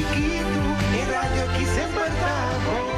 chiquito e radio chi sempre stavo.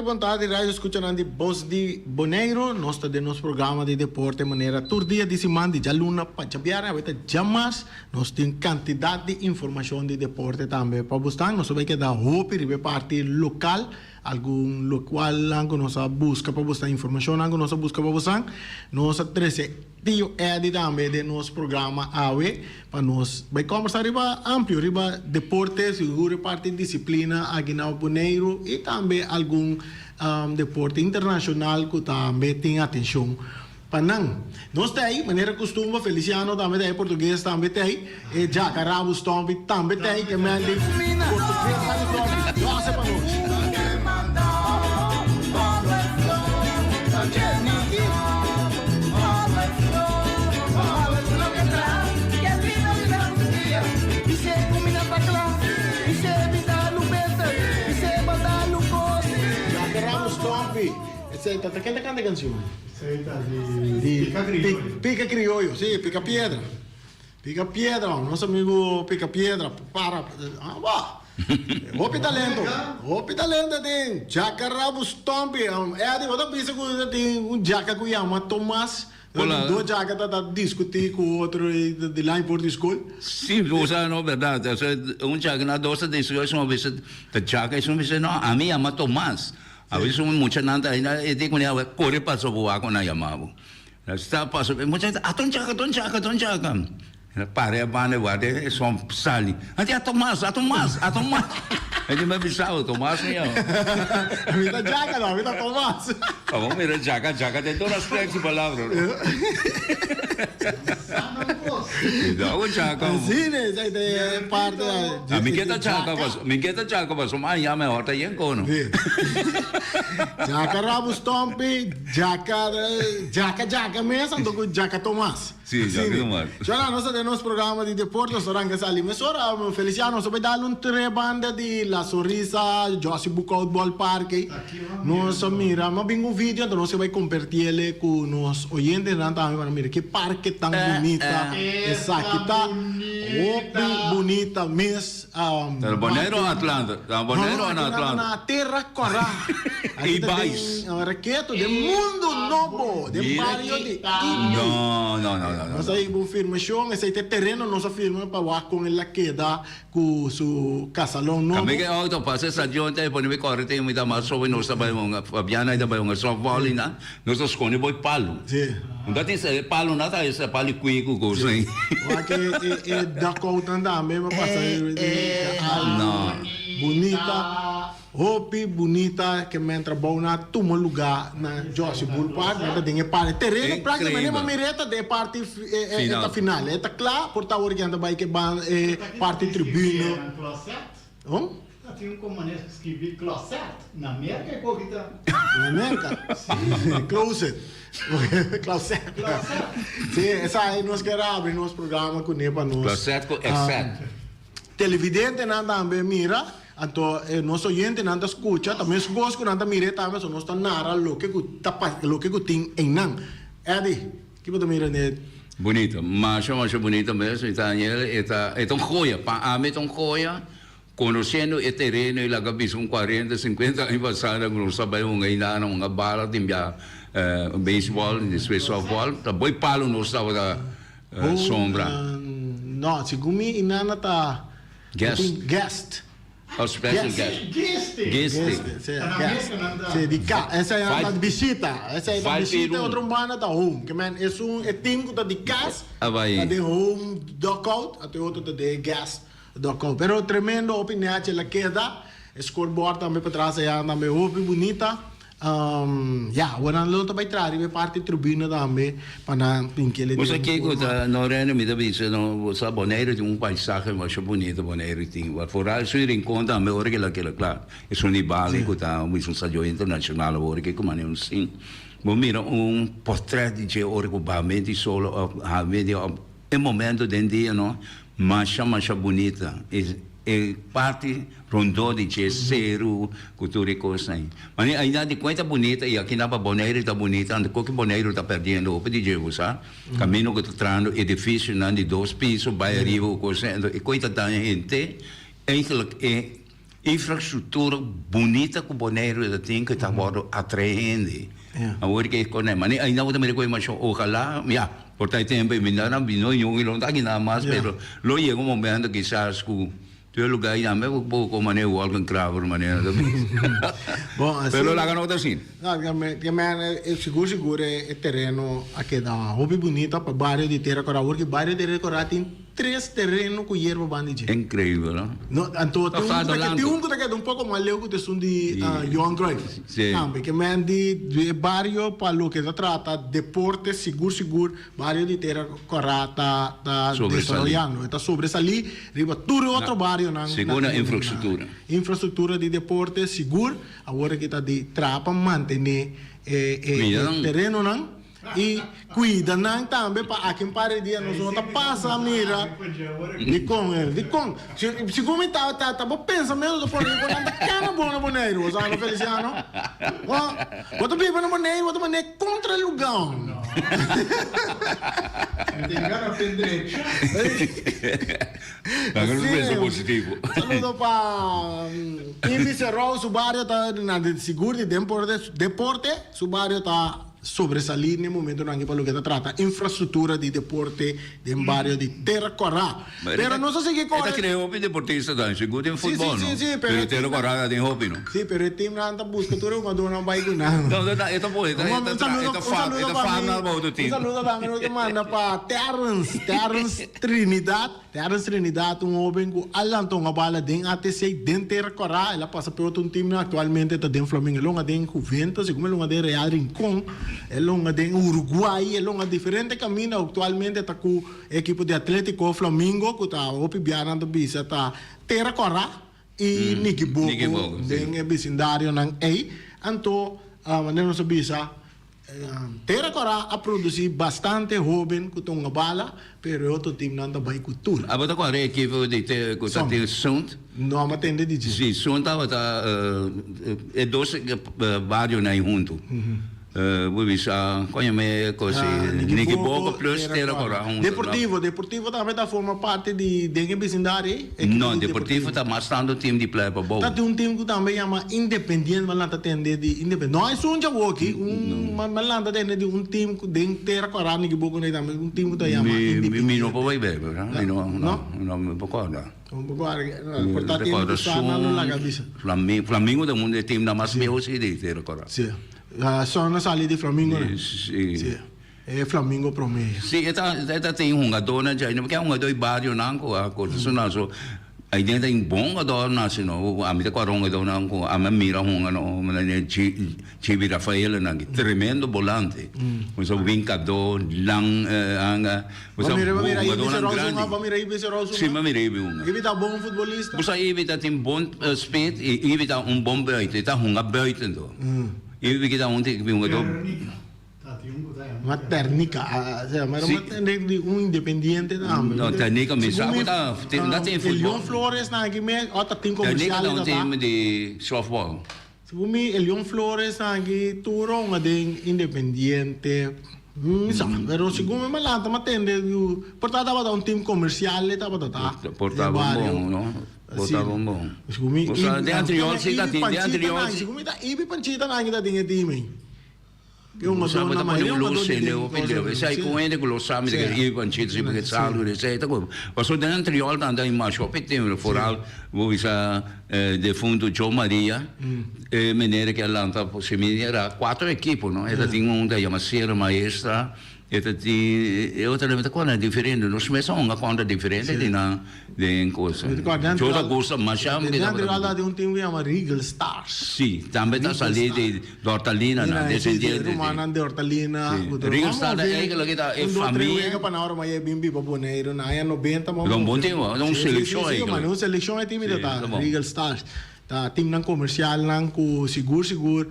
Boa tarde, rádio escutando Voz de Boneiro, nós temos programa de deporte de maneira todo dia de semana, de aluna para chabiar, até jamais, nós temos quantidade de informação de deporte também para buscar, nós vamos que dar hope de parte local, algum local que nós busca para buscar informação, que nós busca para buscar, nós treze tio Eddie também de nosso programa AWE, para nós vai conversar riba amplo, riba deporte, seguro parte de disciplina aqui na Boneiro e também algum deporte internacional que também tem atenção. Panang, nós temos aí, maneira costuma, Feliciano também tem, português também tem, e Jacarabos também tem, que me de português também, nossa para nós. Essa quem canta a canção? Pica Criollo, sim, Pica Piedra. Pica Piedra, nosso amigo Pica Piedra, para. Hopi talento tem. Jacarabos Tompi, é a de outra pista que tem jaca que chama Tomás. Dois jacas tá discutir com o outro de lá em Porto Escuro. Sim, você não é verdade. Jaca na doce de isso, uma vez, a jaca é uma vez, não, a minha chama Tomás. A vezes muita nada ainda é de quando ela corre para o água na Yamaha. Está passando, muita aton jaca. Pare a banda guarda é só sali. Até a Tomás. Ele me avisava Tomás nem eu. Vida jaca não, vida Tomás. Vamos ver jaca tem todas as três palavras. Não, jaca. Sim, é parte da. Minha jaca mas uma yama horta yenkono. Jaca Rabos Tompi, jaca mesmo do jaca Tomás. Sim, jaca Tomás. Já nós temos programa de deporte, nós oramos ali, mas ora Feliciano, nós vamos dar tre banda de La Sorrisa, Josi Bukout Ball Park. Nós mira, mas bem um vídeo, então nós vai compartilhar ele com os ouvintes, então para mira que parque tão bonita, essa aqui tá, bonita mesmo. Boneiro Atlanta, Boneiro Atlanta. Na terra corá. E mais. Raqueto de mundo novo, de barrio de Não. Nós aí confirmação, esse terreno nós afirma para lá com ele queda com o casalão novo. Kami kaya auto passa sa John tayo poni corre tayo may tama so no sa bayo nga Fabiana ida bayo nga softball na no sa skone boy palo. Sim. Dati sa palo na tayo sa pali kuiko ko sa. Wa que da conta anda mesmo passa não. Bonita. Hopi bonita que me entra bom na tumo lugar na Josi Boulevard, na dinhe para terreno praticamente uma mireta de parte final. Eta claro, por tá orientando vai que parte tribuna. Tinha como maneira de escrever closet na América é corrida. Na América? Closet. Closet. Sim, essa aí nós queremos abrir nosso programa com ele para nós. Closet com exact. Televidente nada também mira. Então, nosso oyente nada escuta, também os gostos que nada mira também, só nós está narra o que tem em nan. Eddie, que você mira nele? Bonito, mas bonito mesmo. Então, joia, para a mim, então joia. Conhecendo o terreno e lá cabeça 40, 50 anos passada, não sabia ainda uma bala de beisebol, de softball, tá boi palo não estava da sombra. Não, segundo mim, ainda tá guest. Oh, special guest. Guest. Essa é a visita. Essa é a visita, outra humana da home. Que man, é time que tá de casa, tá de home dugout, até outro tá de guest. Pero tremendo opinião que ela queda, scoreboard também para trás, também muito bonita. Ora lo tabay trari be parte tribuna também para pinquele. Você que coisa não é nem me dá isso não você Bonaire tem paisaje mais bonito Bonaire tem o foral sui rincon também ora que claro é só nibale que tá muito stadio internacional ora que como é sim bom mira portrait de ora que bamente solo a medio é momento do dia não mais bonita e parte rondou de cero cultura e coisa aí mas ainda de coisa bonita e aqui na Bonaire está bonita anda qualquer Bonaire está perdendo o pedi você caminho que está trando edifício não de 2 pisos vai arriba coisa e coisa da gente é infraestrutura bonita que Bonaire tem que está atraente agora que é mas ainda outra coisa mas ojalá por ter tempo ainda não vino não está aqui nada mais pero lo llega um momento que quizás tu lugar ya me poco manejo algo en clavo maneira bom assim pero lá não tá assim é seguro é terreno aqui da hobby bonita para bairro de Terra Cora porque bairro de Terra Cora tem 3 terrenos com hierba bandije incrível não então tem um que é um pouco mais leu que são de Johan Cruyff também que man de bairro para o que se trata deporte seguro bairro de Terra Cora tá desarrollando está sobresalir riba tudo outro bairro segura infraestrutura de deporte seguro agora que está de trapa manter terreno não e cuida não também para aqui para dia nós vamos passar mira de com se como tá pensamento por aí quando cara boa Bonaire os anos Feliciano quando vive na Bonaire contra lugar tem cara aprender agora pensa positivo saludo para Índice Rosso Subario tá na de seguro de deporte Subario tá sobresalir no momento não para o que se trata infraestrutura de deporte de barrio de Terra Cora pero não sei que corre que é deportista também seguro em futebol sim pero Terra Cora tem hobby não sim pero o time não anda busca tudo uma dona vai ganhar não esta pode esta farna do time saludo também que manda para Terrence Trinidad homem que alantou a bola dentro até sei dentro Terra Cora ela passa por outro time atualmente está dentro Flamengo longa dentro Juventus e como longa dentro Real Rincón é longa de Uruguai, é longa diferente caminho atualmente está com o equipe de Atlético Flamengo que está opibiando bisa está Terra Cora e Niquibogo tem vecindário não é então maneira não bisa Terra Cora a produzir bastante jovem que estão na bala pero outro time não vai cultura a botar com a equipe de ter sunt não me atende de sim sunt é 12 vários aí junto vou bisa conhece coisa Niquibogo plus Terra Cora Deportivo também da forma parte de vecindário não Deportivo está mais tanto time de play para bom tá tem time que também chama Independente mas lá tá atende de Independente não é só aqui mas lá tá atende de time de Terra Cora Niquibogo né também time que tá chama Independente não pode ver não me recorda portanto Flamengo da mundo time da mais meu se de Terra Cora só na saída de Flamengo sim é Flamengo promedio sim esta tem jogador já não quer jogador bairro não com a coisa não só aí dentro tem bom jogador nacional a mim com a jogador não com a mira não mas Chibi Rafael não tremendo volante mas o vincador lang anga mas o jogador grande sim mas mira ele tá bom futebolista mas aí ele tem bom speed e ele tá bom beite tá jogador então e kita ontem viu uma técnica mas uma independente não técnica me sabe tá tem futebol Leon Flores na que me outra tem comercial técnica um time de softball se for me Leon Flores na que turou uma de independente pero segundo me lá tá matende portava da um time comercial estava portava bom não Bota bom. Você de anterior se tá de anterior. Segumi tá ibi panchita na ainda dinhe time. Que uma dona mais eu pedi. Sai com ele que lo sabe que ibi panchita se porque salvo receita com. Passou de anterior anda em mais shopping foral vou isa de fundo João Maria maneira que ela anda se me era 4 equipos, não? Ela tinha um da chama Sierra Maestra Eu também estou com diferente, nós mesmos uma conta diferente de coisa. Eu estou gostando, mas chama que dentro da de um time que chama Regal Stars. Sim, também está salindo de hortalina, Ina, desse de dia. Romana de hortalina. Regal Stars é aquilo que é família. Para na hora mas é bimbi para Boneiro, na é 90, mas É um bom time, é uma seleção aí. Mas uma seleção é time da tá bom. Regal Stars. Tá time nang comercial nang ku seguro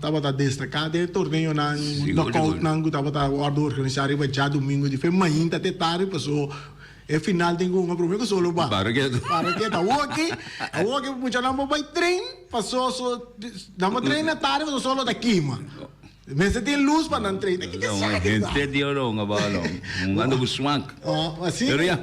tava tá destacado de torneio nang knockout nang tava tá ordo organizar iba já domingo de feminino tá tare passou é final tem um problema com solo ba Para que tá o que muita não vai trein passou só dá trein na tarde passou solo da quima mas tem luz para não treinar que gente de ouro nga ba long ando buswak assim pero ya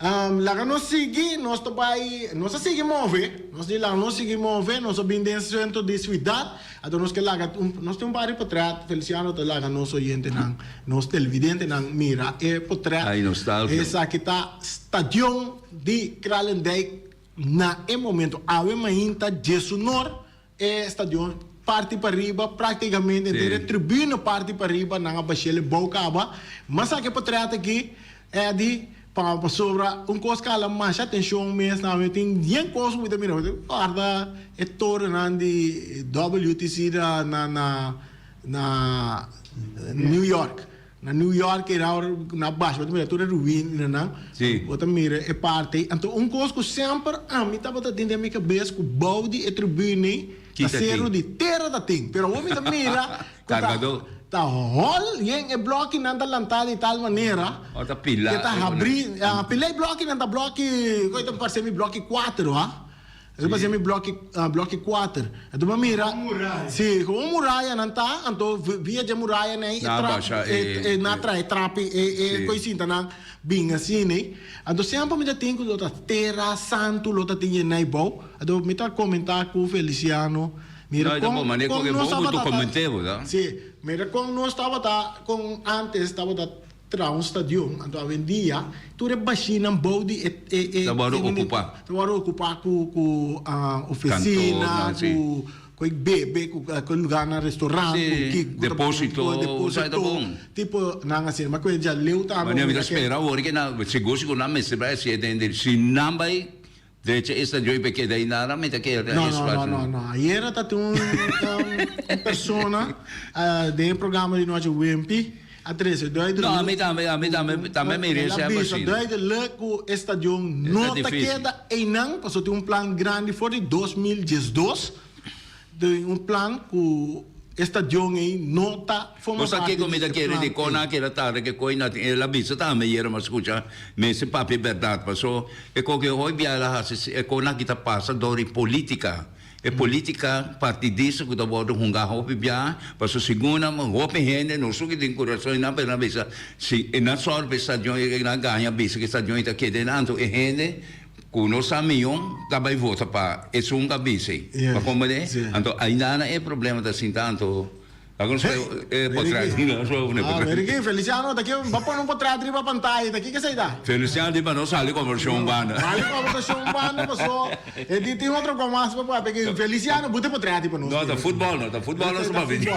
lá nós seguimos, nós também, nós seguimos mover, nós seguimos mover, nós bem dentro centro de cidade, então nós que lá, nós temos vários portretos, Feliciano tá lá, nós oyente nang, nós televidente nang mira, é portreto, ai nostalgia, essa que tá estação de Kralendijk na é momento, a ainda de sonor, é estação parte para riba, praticamente de tribuna parte para riba, na bachele bocaba, mas aqui portreto aqui é de para sobre coisa mais atenção mesmo na tem nem coisa muito melhor guarda é torre de WTC na New York era na baixa mas tudo ruim não outra mira é parte então coisa que sempre a mim estava dentro da minha cabeça que o balde é tribune a ser de terra da tem pero o homem também mira cargador tá hol yang bloque nanda lantada de tal maneira outra pila que tá abrir pila bloque nanda bloque coisa parece me bloque 4 eu passei me bloque 4 então mira sim com muralha nanta então via de muralha né e na trape e coisa assim na bem assim né então sempre me tem que outra terra santo outra tem na ibou então me tá comentar com o Feliciano mira como nós documentamos, tá? Sim, mira como nós estava com antes estava tra um estádio, então vendia, tudo é baixinho, body estava ocupar com oficina, com bebê, com lugar na restaurante, depósito, tipo, não assim, mas coisa já leu tá. Mas eu espera agora que na seguro na mesa vai ser entender se não vai Deci este joi pe che dai nara meta che no. Ieri è una persona del programma di noi WMP adesso dai no a me mi riesce a passare dai del stagione non ta queda e non passo un plan grande for di 2012 un plan cu stagione nota forma parte come da che di cona che la tarde che coi la vista ta me ieri ma scusa me se papi verdad passo e co che hoy via la e cona che ta passa dori politica e politica partidista che da vodo hunga hopi via passo segunda ma hopi hende non so che din coração na per na visa si e na sorbe stagione che na ganha visa che stagione ta che denanto e hende kuno sa miyon tabay vota pa e sun kabisi pa komode anto ainda na e problema da sintanto agora potrai no so ne potrai perché Feliciano daqui va pôr potrai driba pantalla daqui que sai da Feliciano di não sale com versão banda sale com versão banda passou e di tem outro com mais para porque Feliciano bote potrai tipo não da futebol não se pode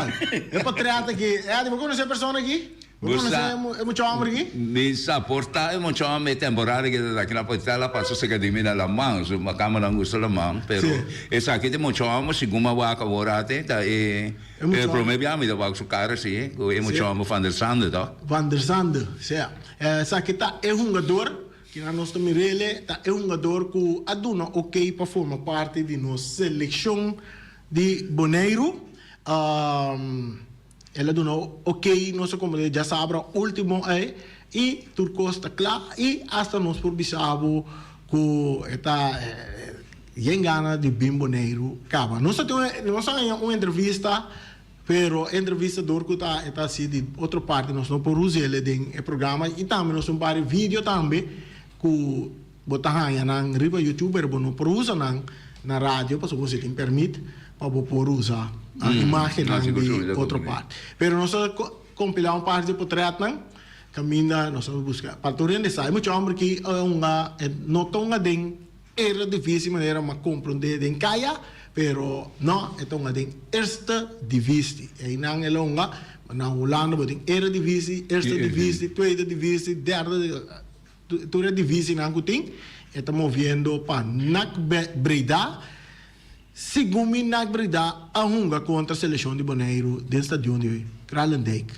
é potrai aqui é tipo conhece persona aqui é muito homem aqui mi sa porta é muito homem temporário que daqui na porta lá passou se cadimi na lamang so makama lang gusto lamang pero essa aqui tem muito homem seguma wa ka worate ta e promebiamo da wa su cara sì é muito homem Van der Sande tá Van der Sande sim essa aqui tá é jogador que na nossa mirele tá é jogador que aduna ok para formar parte de nossa seleção de Boneiro ela donou ok nosso como já sabe último e turco está claro e hasta nós por bisabo que está engana de Boneiro acaba nós temos uma entrevista pero entrevistador que está assim de outra parte nós não por usar ele no programa e também nós vários vídeo também que botar na riba youtuber não por usar na rádio para você tem permite para por usar a imagem de outra parte. Pero nós compilamos parte de portreto, caminha, nós vamos buscar. Para tu rende sai muito homem que não tão den era difícil maneira mas compreender den caia pero no, ito nga ding eerste divisie. E inang elonga, na Holanda bo ding eredivisie, eerste divisie, tweede divisie, derde divisie nang kuting. Ito moviendo pa NAC Breda. Sigumi NAC Breda ahunga contra a seleção de Bonaire do estádio de Kralendijk.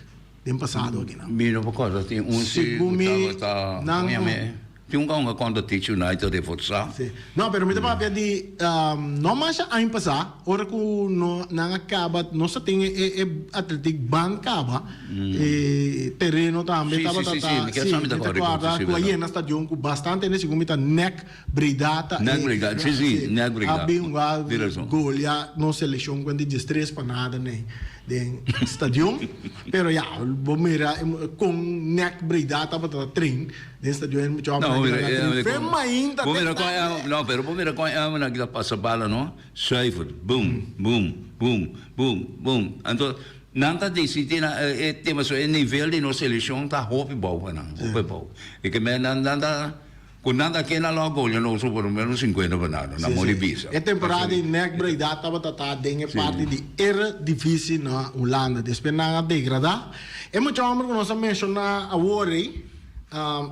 Din passado aqui não. Mino po cosa ti Sigumi nang Yung ka contra Teach United de futsal. Sì. No, però mi dava di non manca a impasa, ora che no non acaba, non sa tinge e atletic ban cava e terreno tambe Sì, tava sì, tata. sì, mi chiama da guarda, sì, qua è una stagione con bastante ne sigumi ta neck bridata. Neck bridata, sì, neck bridata. Abbi un Vero so. golia non selezione quando di stress pa nada ne den stadion. Però ja, bomera con neck bridata pa ta train den stadion mi No, no, pero pomera ko ay nagla pasa bala no. Safer, boom, boom, boom, boom, boom. Anto nanta de city na tema so e nível de nossa seleção tá hope bom na, hope bom. E que me nanda con nanda que na logo eu não sou por menos 50 banana na Moribisa. E temporada in nek breida tava tata dengue parte di Eredivisie na Holanda. Después na degrada. E mo chamar con nossa mencionar a Worry.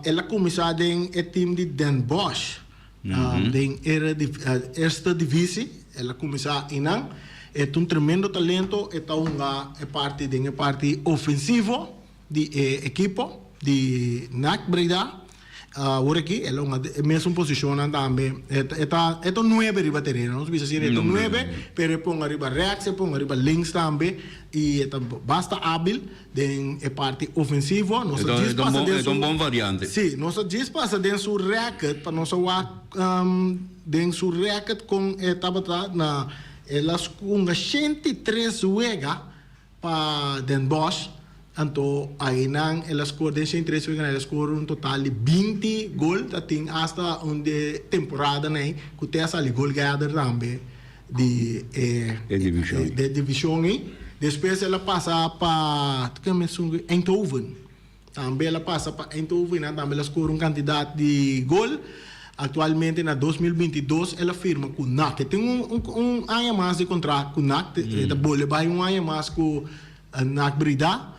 Ela começou em o time de Den Bosch, em Eerste Divisie. Ela começou em Nang. É tremendo talento. É parte de parte ofensivo de equipo de NAC Breda. Ora aqui, ela é mesmo posiciona também. É 9 riba terreno, não sei se é 9, pero põe arriba reação, põe arriba links também. E é basta hábil é parte ofensivo. É um bom variante. Sim, nossa diz passa dentro do racket, para nossa dentro do racket com etapa na elas com 103 juega para Den Bosch. Anto aí nang elas score de 103 juega, elas score um total de 20 gol até hasta onde temporada né, que tem essa gol ganhada também de divisão. Depois ela passa para Eindhoven. Também ela passa para Eindhoven, também ela score candidato de gol. Atualmente, na 2022, ela firma com o NAC. Tem um ano mais de contrato com o NAC. Ela vai um ano mais com o NAC Breda.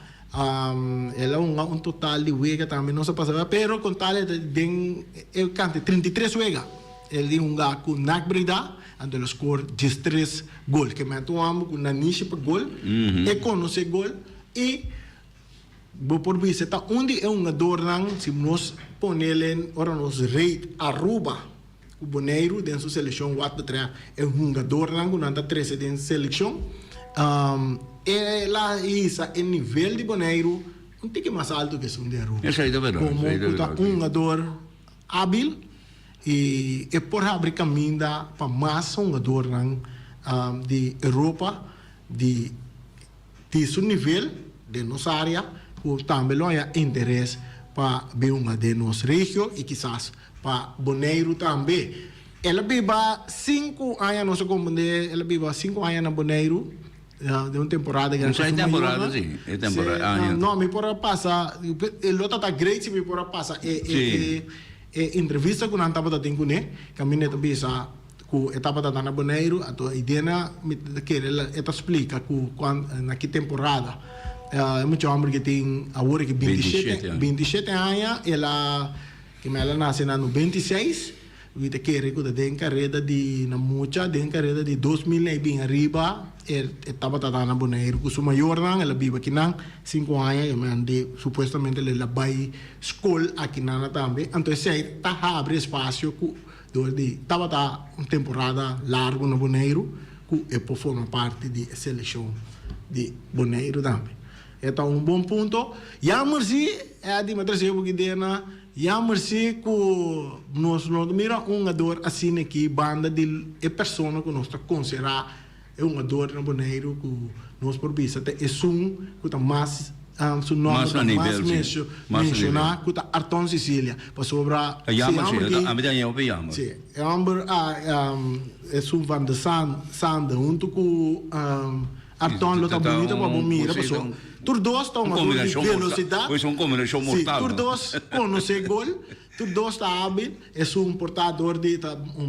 Ela um total de wega também, não se passa. Pero com tal, ele canta 33 wega. Ele um gato com o NAC Breda. Então, ele score 13 gols. Que me atuamos com o niche para gol. E conhece gol. E por vista, onde é um jogador, se nós ponemos ora nos rate Aruba, o Bonaire dentro da seleção, é um jogador que não está 13 dentro da seleção. Ela isa o nível de Bonaire um pouco mais alto que o de Aruba. Isso aí é verdade. Como um jogador hábil e por abrir caminho para mais um jogador de Europa de seu nível de nossa área. Também há interesse para ver uma de nossa região e quizás para Bonaire também. Ela vive 5 anos, não sei como ela vive 5 anos na Bonaire, de uma temporada. Não sei temporada, sim. É temporada. Não, me pode passar, ele está great, me pode passar. Entrevista com a Antapa da Tincune, que a minha bisa com a etapa da Bonaire, a ideia que ela explica na que temporada. É muito homem que tem agora que 27 anos, ela que ela nasce no 26, e te quer que tem carreira de na mucha, tem carreira de 2000 e bem arriba, estava na Bonaire, com sua maior ela vive aqui na 5 anos, e mande supostamente ela vai escola aqui na também, então se está abre espaço com estava uma temporada larga na Bonaire, que é forma parte de seleção de Bonaire também. Então, bom ponto. Merci, é de matar se eu que na merci que nós mira jogador assim aqui banda de pessoa que nós considerar é um jogador na Bonaire que nós por vista é que tá mais su nome mais mencionar que tá Arton Sicília para sobra Sim, é Amber é Van de Sande junto com Arton lo tá bonito para mira Tur dois estão uma dor de velocidade. Pois uma combinação mortal. Tur dois conhece gol. Tur dois está hábil. É um portador de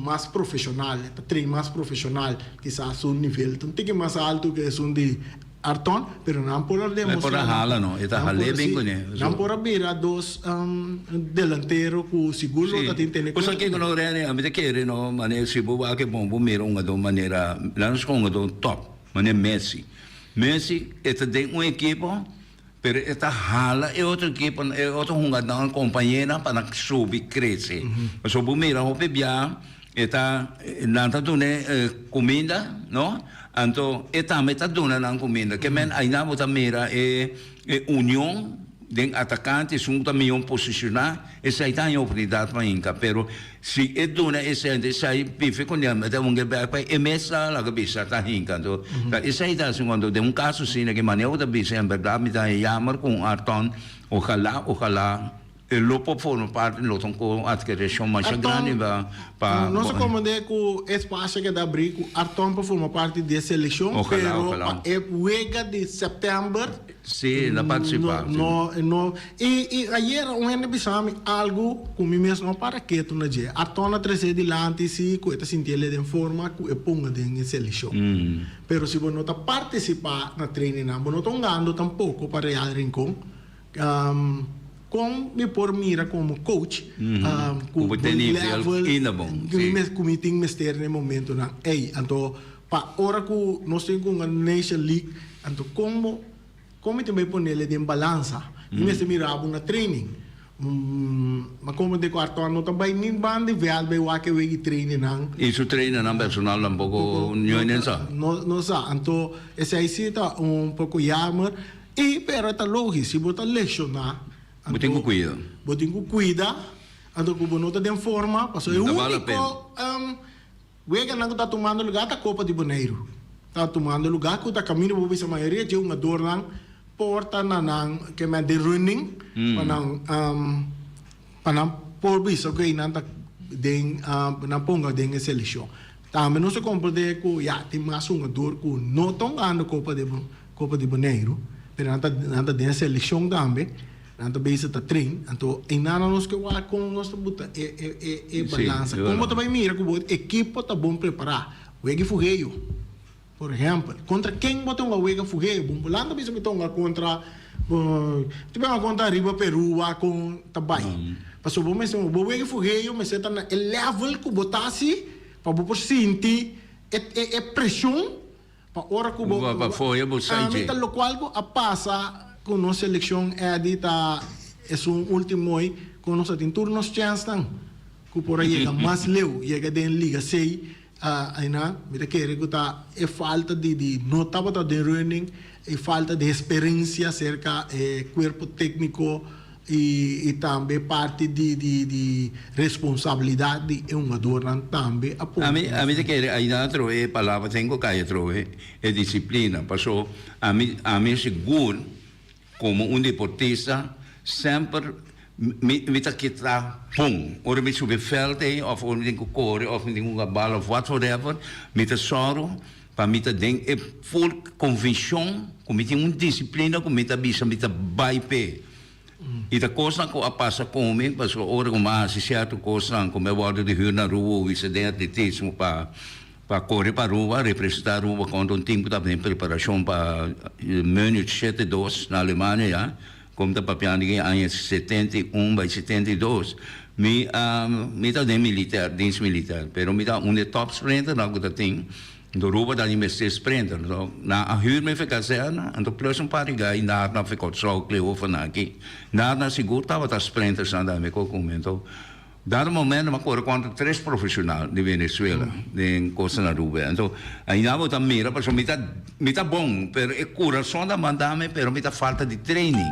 mais profissional. Treino mais profissional. Quizás um nível. Então tem que mais alto que um de Arton, pero não por demonstrar. Não por hala, não. Está halé bem com ele. Não por abrir dois delantero com seguro. Pois aqui que não é, a mim quer, não, maneira se boa que bom, mira uma do maneira, lá nos com do top, maneira Messi. Messi está dentro uma equipe, pero esta hala é outra equipe, é outro jogador companheira para subir crescer. Mas o bom mira o bebia, está nada do né comida, não? Então, está dando na comida, que men ainda vou mira é união de atacantes, também posicionar, essa aí está em oportunidade para inca, pero se é dona esse ante sai bife com ele, mas um gebe para emesa lá que bisa está inca, então essa aí está segundo de caso sim que maneira da bisa em verdade me dá chamar com Arton, ojalá lo può formare parte lo tonco adquisição mais grande para não se comande com espaço que dá brico Arton para formar parte da seleção pero é huelga de setembro sim na participar e ayer um ano bisame algo com mim mesmo para que tu não diz Arton na trazer delante se coisa sentir ele de forma que é ponga de seleção pero se você não tá participar na treino não não tá ganhando tampouco para real rincón com me por mira como coach com level como tem mestre no momento na então para hora que nós temos uma Nation League então como também pôr ele em balança e mesmo mirava na training mas como de quarto ano também nem bande veal be wa que we training não isso treina não personal um pouco não sa então esse aí está pouco yammer e pero está lógico se botar lecionar Botinho cuida. Botinho cuida. Então, como não está de forma, passou é o único. Wega não está tomando lugar da Copa de Boneiro. Está tomando lugar que está caminho para a maioria de uma dor não porta não que é de running para não por bisa que não está de não ponga de seleção. Também não se compreende que já tem mais uma dor que não estão ganhando Copa de Boneiro, mas não está de seleção também. Nanto bisa ta train, então inana nos que wa com nós buta balança. Como também mira que o equipe tá bom preparar. O equipe fugeio. Por exemplo, contra quem botou uma wega fugeio, bom bolando bisa botou uma contra tipo uma contra Riba Peru wa com tabai. Passou bom mesmo, o wega fugeio, mas tá na level que botasse para por sentir é pressão para hora que o foi a bolsa. Então lo qual a passa com nossa seleção é dita é último aí com nossa tem turnos chance não que por aí chega mais leu chega dentro liga sei aí na me quer que tá é falta de não tava de running é falta de experiência cerca corpo técnico e também parte de responsabilidade é uma dor também a mim que ainda trove palavra tenho que trove é disciplina passou a mim seguro como deportista sempre me tá que tá pum ou me sube veld ou me tem que correr ou me tem que bola ou whatever me tá soro para me tá den é full convicção como me tem disciplina como me tá bisa me tá bype e da coisa que a passa comigo mas hora como se certo coisa como eu vou de rio na rua e se der atletismo para correr para a rua, representar a rua quando tempo da preparação para Munich 72 na Alemanha, já, como está papiando em anos 71 by 72, me está de militar, dienst militar, pero me está de top sprinter, na que tem, do rua da mestre sprinter, na a huur me fica cerna, então plus um par de gai, na fica só cleo van aqui, na seguro estava da sprinter sanda me comento. Dado momento, me acordo quando 3 profissionais de Venezuela, de Costa na Rua. Então, ainda vou também mira, porque me tá bom, pero é coração da mandame, pero me tá falta de training.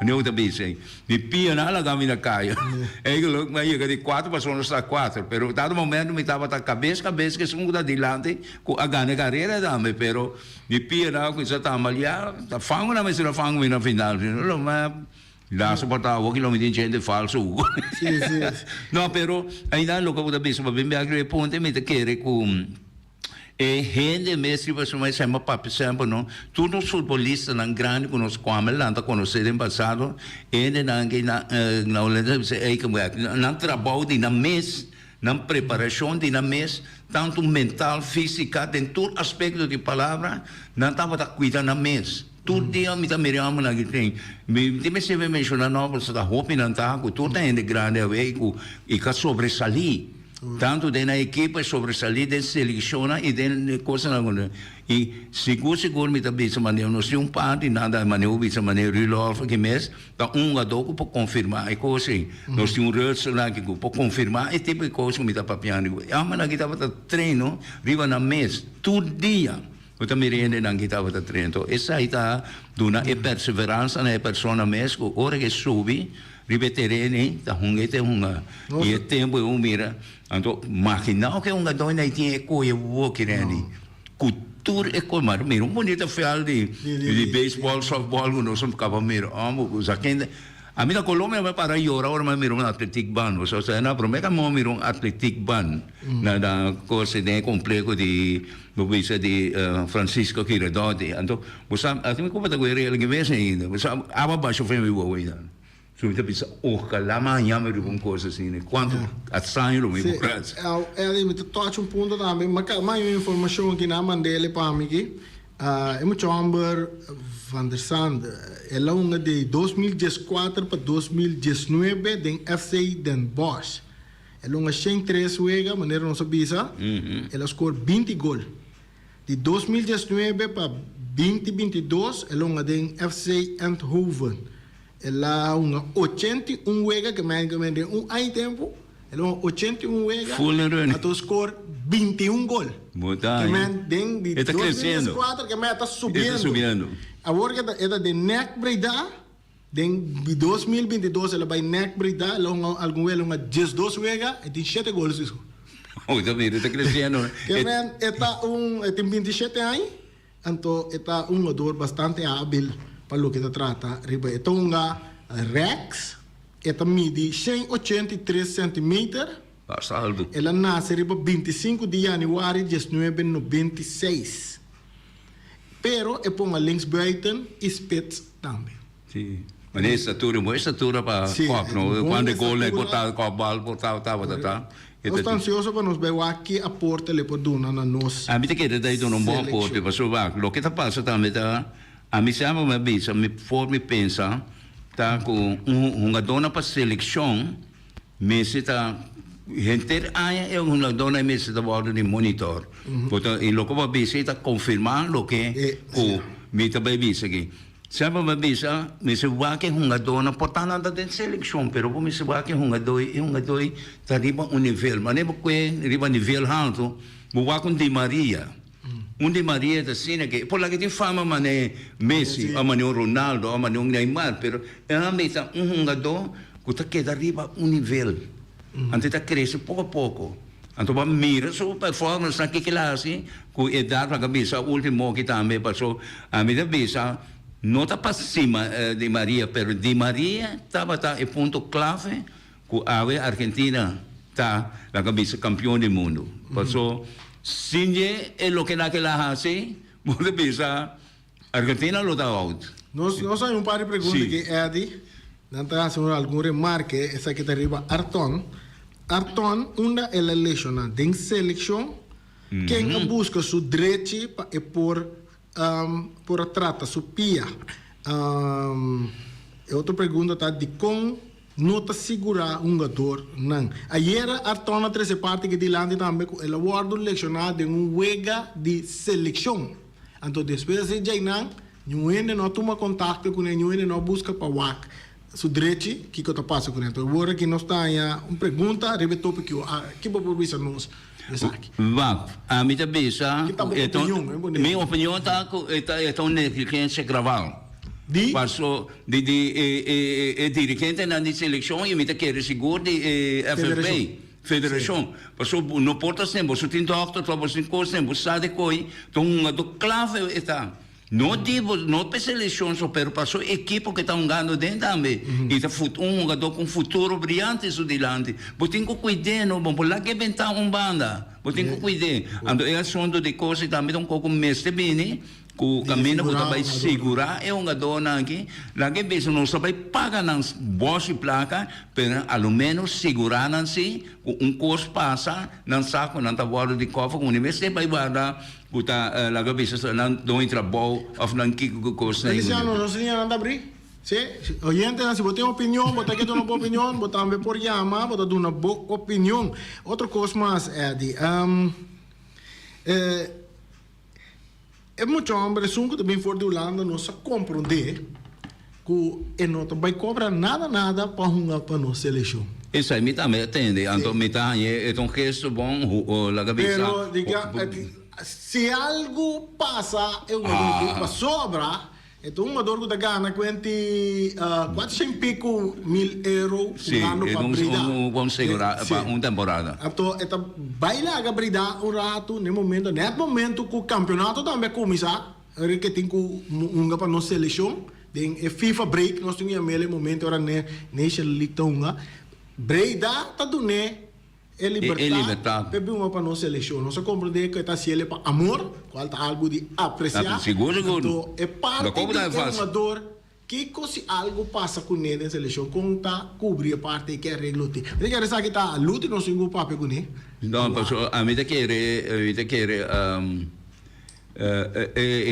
Não também sei. Me pia na lá na caia. É que logo me ia de 4 pessoas está 4, pero dado momento me tava da cabeça que segundo da dilante, com a ganha carreira também, pero me pia na com essa tamalha, tá fango na mas não fango na final. Não, mas lá suportava o quilômetro de gente falso. Sim. Não, pero ainda logo da vez para bem me agregar ponte me querer com E gente mesmo você vai ser uma papo sempre não. Todos os futbolistas não grande que nós comemos lá, tá conhecido em passado, ele na Holanda você é que não trabalho na mês, na preparação de na mês, tanto mental, física, em todo aspecto de palavra, não estava a cuidar na mês. Todo dia me mirando na que tem. Me se vê mencionar não, você está roupa não tá, com toda gente grande a ver e que sobresalir. Tanto na equipe sobresalir, de seleciona e de coisa não. E seguro me também se maneira não se parte nada maneira se maneira resolve que mês, tá jogador para confirmar e coisa assim. Nós temos resto lá que para confirmar e tipo de coisa que me tá papiando. A mana que tava treino, riba na mês, todo dia. Eu também rende não que tava treino. Então essa aí tá dona e perseverança na pessoa mesmo, hora que sobe ripeterene ta hungete hunga e tempo eu mira então máquina que um gadão aí tinha eco e o que rende cultura eco mar mira bonita fial de beisebol softball não somos capaz mira amo os aqui a mim na Colômbia vai para llorar ahora me mira um athletic band o sea na prometa mo mira um athletic band na coisa de complexo de Bobisa de Francisco Quiradote então você a mim como tá com ele que vem ainda você aba baixo foi meu ainda. So kita bisa kalama yama ribong coisa assim, né? Quanto atsanho lo mesmo caso. É, me toca um ponto também, mas mais informação que na mandele para mim que é muito Amber van der Sand, ela é uma de 2014 para 2019 den FC Den Bosch. Ela é uma 103 wega, maneira não sabia, ela score 20 gol. De 2019 para 2022, ela é uma den FC Eindhoven. Ela é uma 81 wega que me deu tempo. Ela é uma 81 wega. Full run. A score 21 gol. Muda. Que me den de Está crescendo. 2004 que me está subindo. Está subindo. Agora que ela de NEC Breda, de 2022 ela vai NEC Breda, ela algum ela uma 12 wega e tem 7 gols isso. Oh, também está crescendo. Que me tem 27 anos, então está jogador bastante hábil. Para o que se trata, então uma Rex, ela mide 183 centímetros. Saldo. Ela nasce riba 25 de januário de 1996. Pero é para uma links buiten e spits também. Sim. Mas boa estatura para copo, não? Quando o gol é botado com a bola, botava, tá. Eu estou ansioso para nos ver aqui a porta ele pode dar na nós. A mim te quer daí um bom porte, para sovar. O que está passando também tá. A mim se ama bisa, me for me pensa, tá com dona para seleção, me se tá gente aí é dona me se da bordo de monitor. Portanto, e logo para bisa está confirmar o que o me também bisa aqui. Se ama bisa, me se vai que dona portanto nada de seleção, pero me se vai que doi tá riba nível, mas nem porque riba nível alto, vai com Di Maria. Di Maria da Sina que por lá que tem fama mané Messi, a mané Ronaldo, a mané Neymar, pero é a meta jogador que tá queda arriba nível. Ante tá cresce pouco a pouco. Então va mira sua performance na que classe, com idade para cabeça último que também passou a minha cabeça não tá para cima de Maria, pero Di Maria estava em ponto clave com a Argentina tá na cabeça campeão do mundo. Passou Sinje é o que naquela hace, você pensa, Argentina lo dá out. Nós temos um par de perguntas que Eddie, não está fazendo algum remarque, essa que está arriba, Arton, uma ela lesiona de seleção, quem busca seu direito por tratar sua pia. Outra pergunta está de como não está segurar jogador não. Ayer Arton treze parte que dilante também ela guarda lecionado de wega de seleção. Então depois de já não ainda não toma contato com ele, ainda não busca para wak. Su direito que está passando com ele. Então agora que nós está aí uma pergunta, repito porque que por bisa nós. Va, a mim também já. Minha opinião está uma negligência graval. Passou de dirigente na seleção e me te quer seguro de FFP, Federação. Passou no porta sempre, você tem doctor, você tem coisa sempre, sabe coi, então do clave está. não para seleção só, pero para a equipe que está jogando dentro também. E está jogador com futuro brilhante isso delante. Você tem que cuidar, não? Por lá que vem banda. Você tem que cuidar. Então, é assunto de coisa também um pouco mestre bem, que caminho que vai segurar é um jogador aqui. Lá que vem não só vai pagar nas boas placas, pero ao menos segurar se curso passa, não saco, não está fora de cofre, com o universidade vai guardar. Kuta laga bisa lang doing trabaho of nang kiko course na Feliciano, no sería nada abrir. Sí, oyente, si vos tenés opinión, vos tenés una opinión, vos también por llamar, vos tenés una opinión. Otra cosa más, Eddie, muchos hombres que também for de Holanda não se compreender que não vai cobrar nada para jogar para nossa seleção. Isso aí me também atende, então me tá é um gesto bom, laga bisa. Pero diga, se algo passa, é um jogador que sobra, então um jogador que ganha 400 pico mil euros jogando para Brida. Sim, vamos segurar para uma temporada. Então, vai lá a Brida rato, no momento que o campeonato também começa, que tem que jogar para nossa seleção, tem FIFA break, nós temos no momento era Nation League tonga. Brida tá dando é liberdade, para uma para nossa seleção. Nós compreendemos que está se para amor, qual está algo de apreciar. Seguro. Então, é parte do jogador que se algo passa com ele na seleção, como está cobrir a parte que é regra. Você quer dizer que está a luta, nós temos um papel com ele? Não, pessoal, a mim quer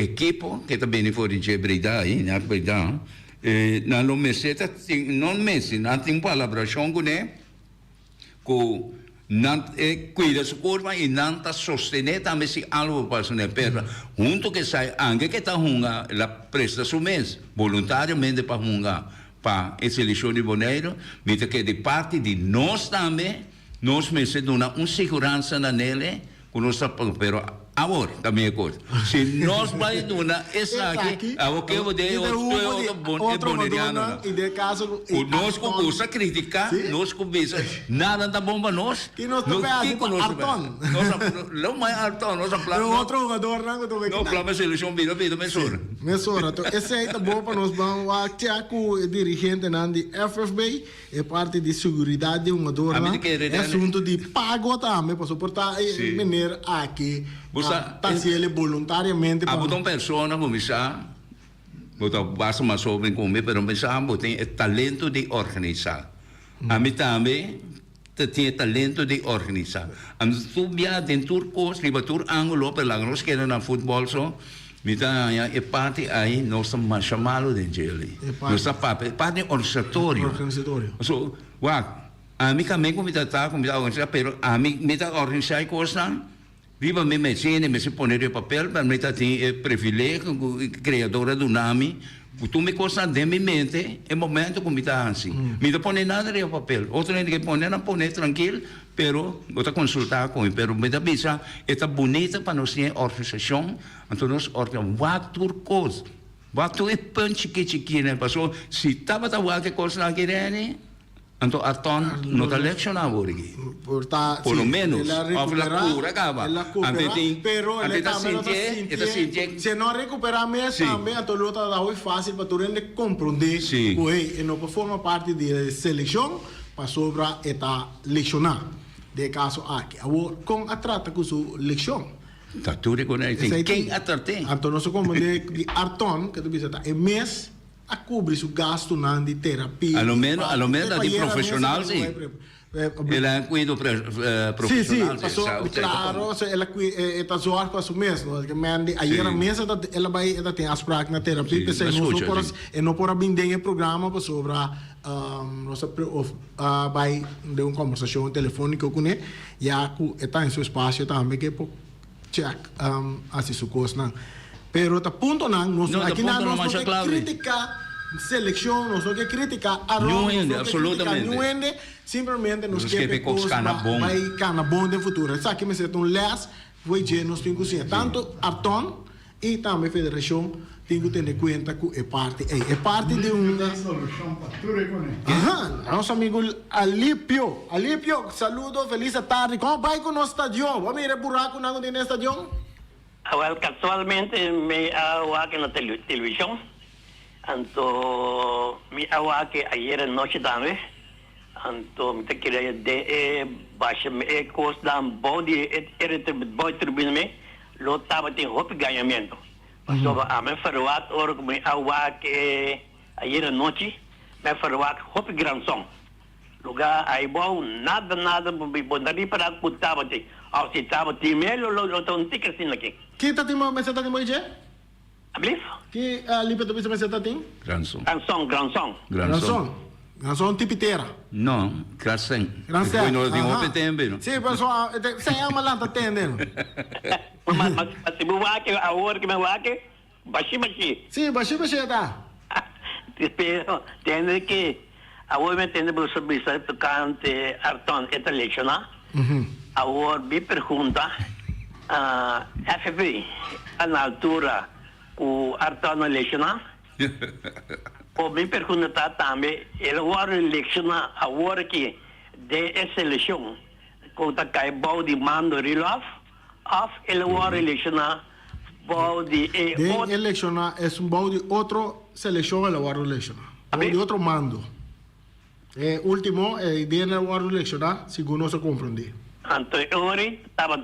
equipe que também foi de Brida aí, na Brida. Não meseta, não messi, não tem palavra com ele, que não cuida do corpo e não está sostener também se algo passa na perna. Junto que sai, anche que está junga, ela presta seu mês voluntariamente para jungar para a seleção de Bonaire, mas que de parte de nós também, nós meses dona uma segurança nele, que nós pero agora também é coisa. Se nós vai dona essa aqui, o que eu vou dizer outro boneriano. E de caso nós começa a criticar, nós começa nada tá bom para nós. Que nós também Arton. Não mais Arton, nós plano. Outro jogador não tô vendo. Não plano seleção vida mesura. Mesura. Então esse aí tá bom para nós vamos a o dirigente nandi FFB é parte de segurança de um jogador. É assunto de pago também para suportar maneira aqui. Está se ele voluntariamente para uma pessoa começar basta mais sobre comigo, pero pensamos tem talento de organizar. A mim também tem talento de organizar. A mim tu via dentro curso, libatur ângulo, pela nós que na futebol só, mita é parte aí nós estamos chamando de geli. Nós parte organizatório. So, a mim também como está organizar, pero a mim me está organizar coisa. Viva me mexendo, me se poner o papel, para mim tem privilégio, criadora do nome, tu me costa de minha mente, é momento que me está assim. Me não põe nada no papel, outro nem que põe, não põe tranquilo, pero eu estou consultar com ele, pero me dá bisa, é bonita para nós ter organização, então nós organizamos várias coisas, várias pão chiquinho, né? Passou, se estava a coisa na querendo, então a ton não está lecionado aqui. Por lo menos, a cura acaba. Pero ele também se não recuperar mesmo também, então luta é fácil para tu ele compreender que ele não forma parte da seleção para sobre esta lecionar. De caso aqui, agora com a trata com sua leção. Tá tudo reconhecido. Quem atrate? Então nós compreender que Arton, que tu bisa é mês a cobrir o gasto de terapia. A lo menos de profissional, sim. Ela é cuido profissional. Sim, claro, ela está zoar com isso mesmo. Aí a mesa ela vai ter as práticas na terapia, porque não por abrir o programa para sobre vai de uma conversação telefônica com ele, e está em seu espaço também que pode check assim sua coisa. Pero tá ponto nós aqui nós não criticar seleção, nós não criticar a absolutamente. Simplesmente nós queremos vai cana bom de futuro. Isso aqui me sente les foi de nós temos que tanto Arton e também a federação tem que ter em conta que é parte de solução para tudo econômico. Nosso amigo Alípio, saludo, feliz tarde. Como vai com o nosso estádio? Vamos ir buraco no estádio? Well, casualmente me awake na televisión. Anto me awake ayer noche también. Anto me te quería de baixo me cos dan body boy tribune me lo tava tem hope ganhamento. Passou a me farwat or me awake ayer noche me farwat hope grand song. Lugar aí bom nada bondari para kutava te. Ao se tava te melo lo ton ticker sin aqui. Kita timo meseta timo ije? Ablif? Ki lipa to bisa meseta ting? Granson. Grand song. Granson. Granson tipitera. No, Grasen. Granson. Poi non dico per tempo, no? Sì, però sei amalanta tenden. Mas se buake a hora que me wake, bashi. Sì, bashi ta. Pero tiene que a hora me tiene por bisa tocante arton esta lecciona. A hora bi pergunta FB na altura o arton lecciona. O mi pergunta também, ele agora eleição agora que de seleção, quando cai bom de mando rilaf, ele agora eleição bom de De election es un bau de otro selección el guardo election. De otro mando. Último, de el guardo election, según no se comprende. Então, agora estava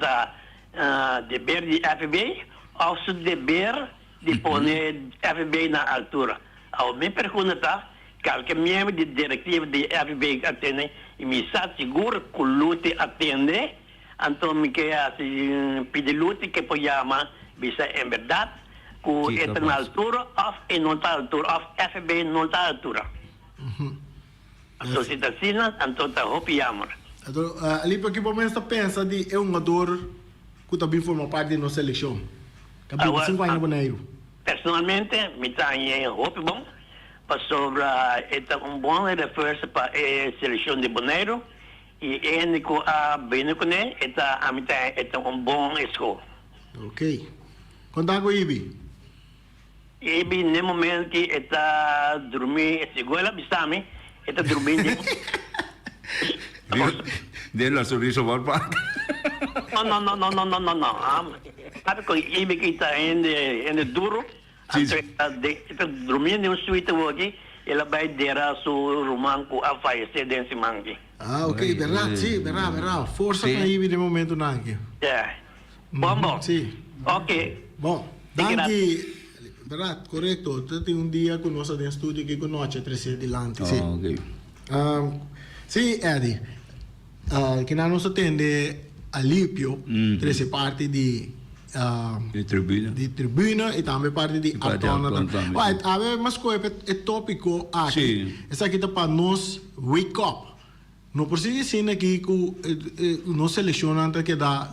de ver de FB, ou se de ver de pôr FB na altura. Ao me pergunta, qualquer membro de diretiva de FB atende e me está seguro que o lute atende, então me quer pedir lute que pode chamar, bisa em verdade, que está na altura, ou não está na altura, ou FB não está na altura. Então, se está assim, então está roupa chamar. Então, ali para que momento pensa de um jogador que também forma parte da nossa seleção. Cabelo 5 anos boneiro. Personalmente, me está em roupa bom, para sobre bom reforço para a seleção de Bonaire e ele que a bem com ele está bom escola. Ok. Conta com Ibi. Ibi no momento que está dormindo, escola bisame, está dormindo. Della sorriso barba. No. Sabe que Ibi que está em duro. Está dormindo em suíte hoje, ela vai dar su romanco a falecer dentro de mangue. Ok, verdade, sim, verdade. Força com Ibi no momento nangue. Bom. Sim. Ok. Bom, danke. Verdade, correto. Tu tem dia conosco no estúdio que conosce 3 adelante, sim. Ok. Sì, Eddie, che non si attende all'Ipio, 3 parti di tribuna e anche parte di autonomia. Right, aveva il topico aqui. Essa aqui tá para nós wake up. Não precisa ser aqui que nós selecionamos que dá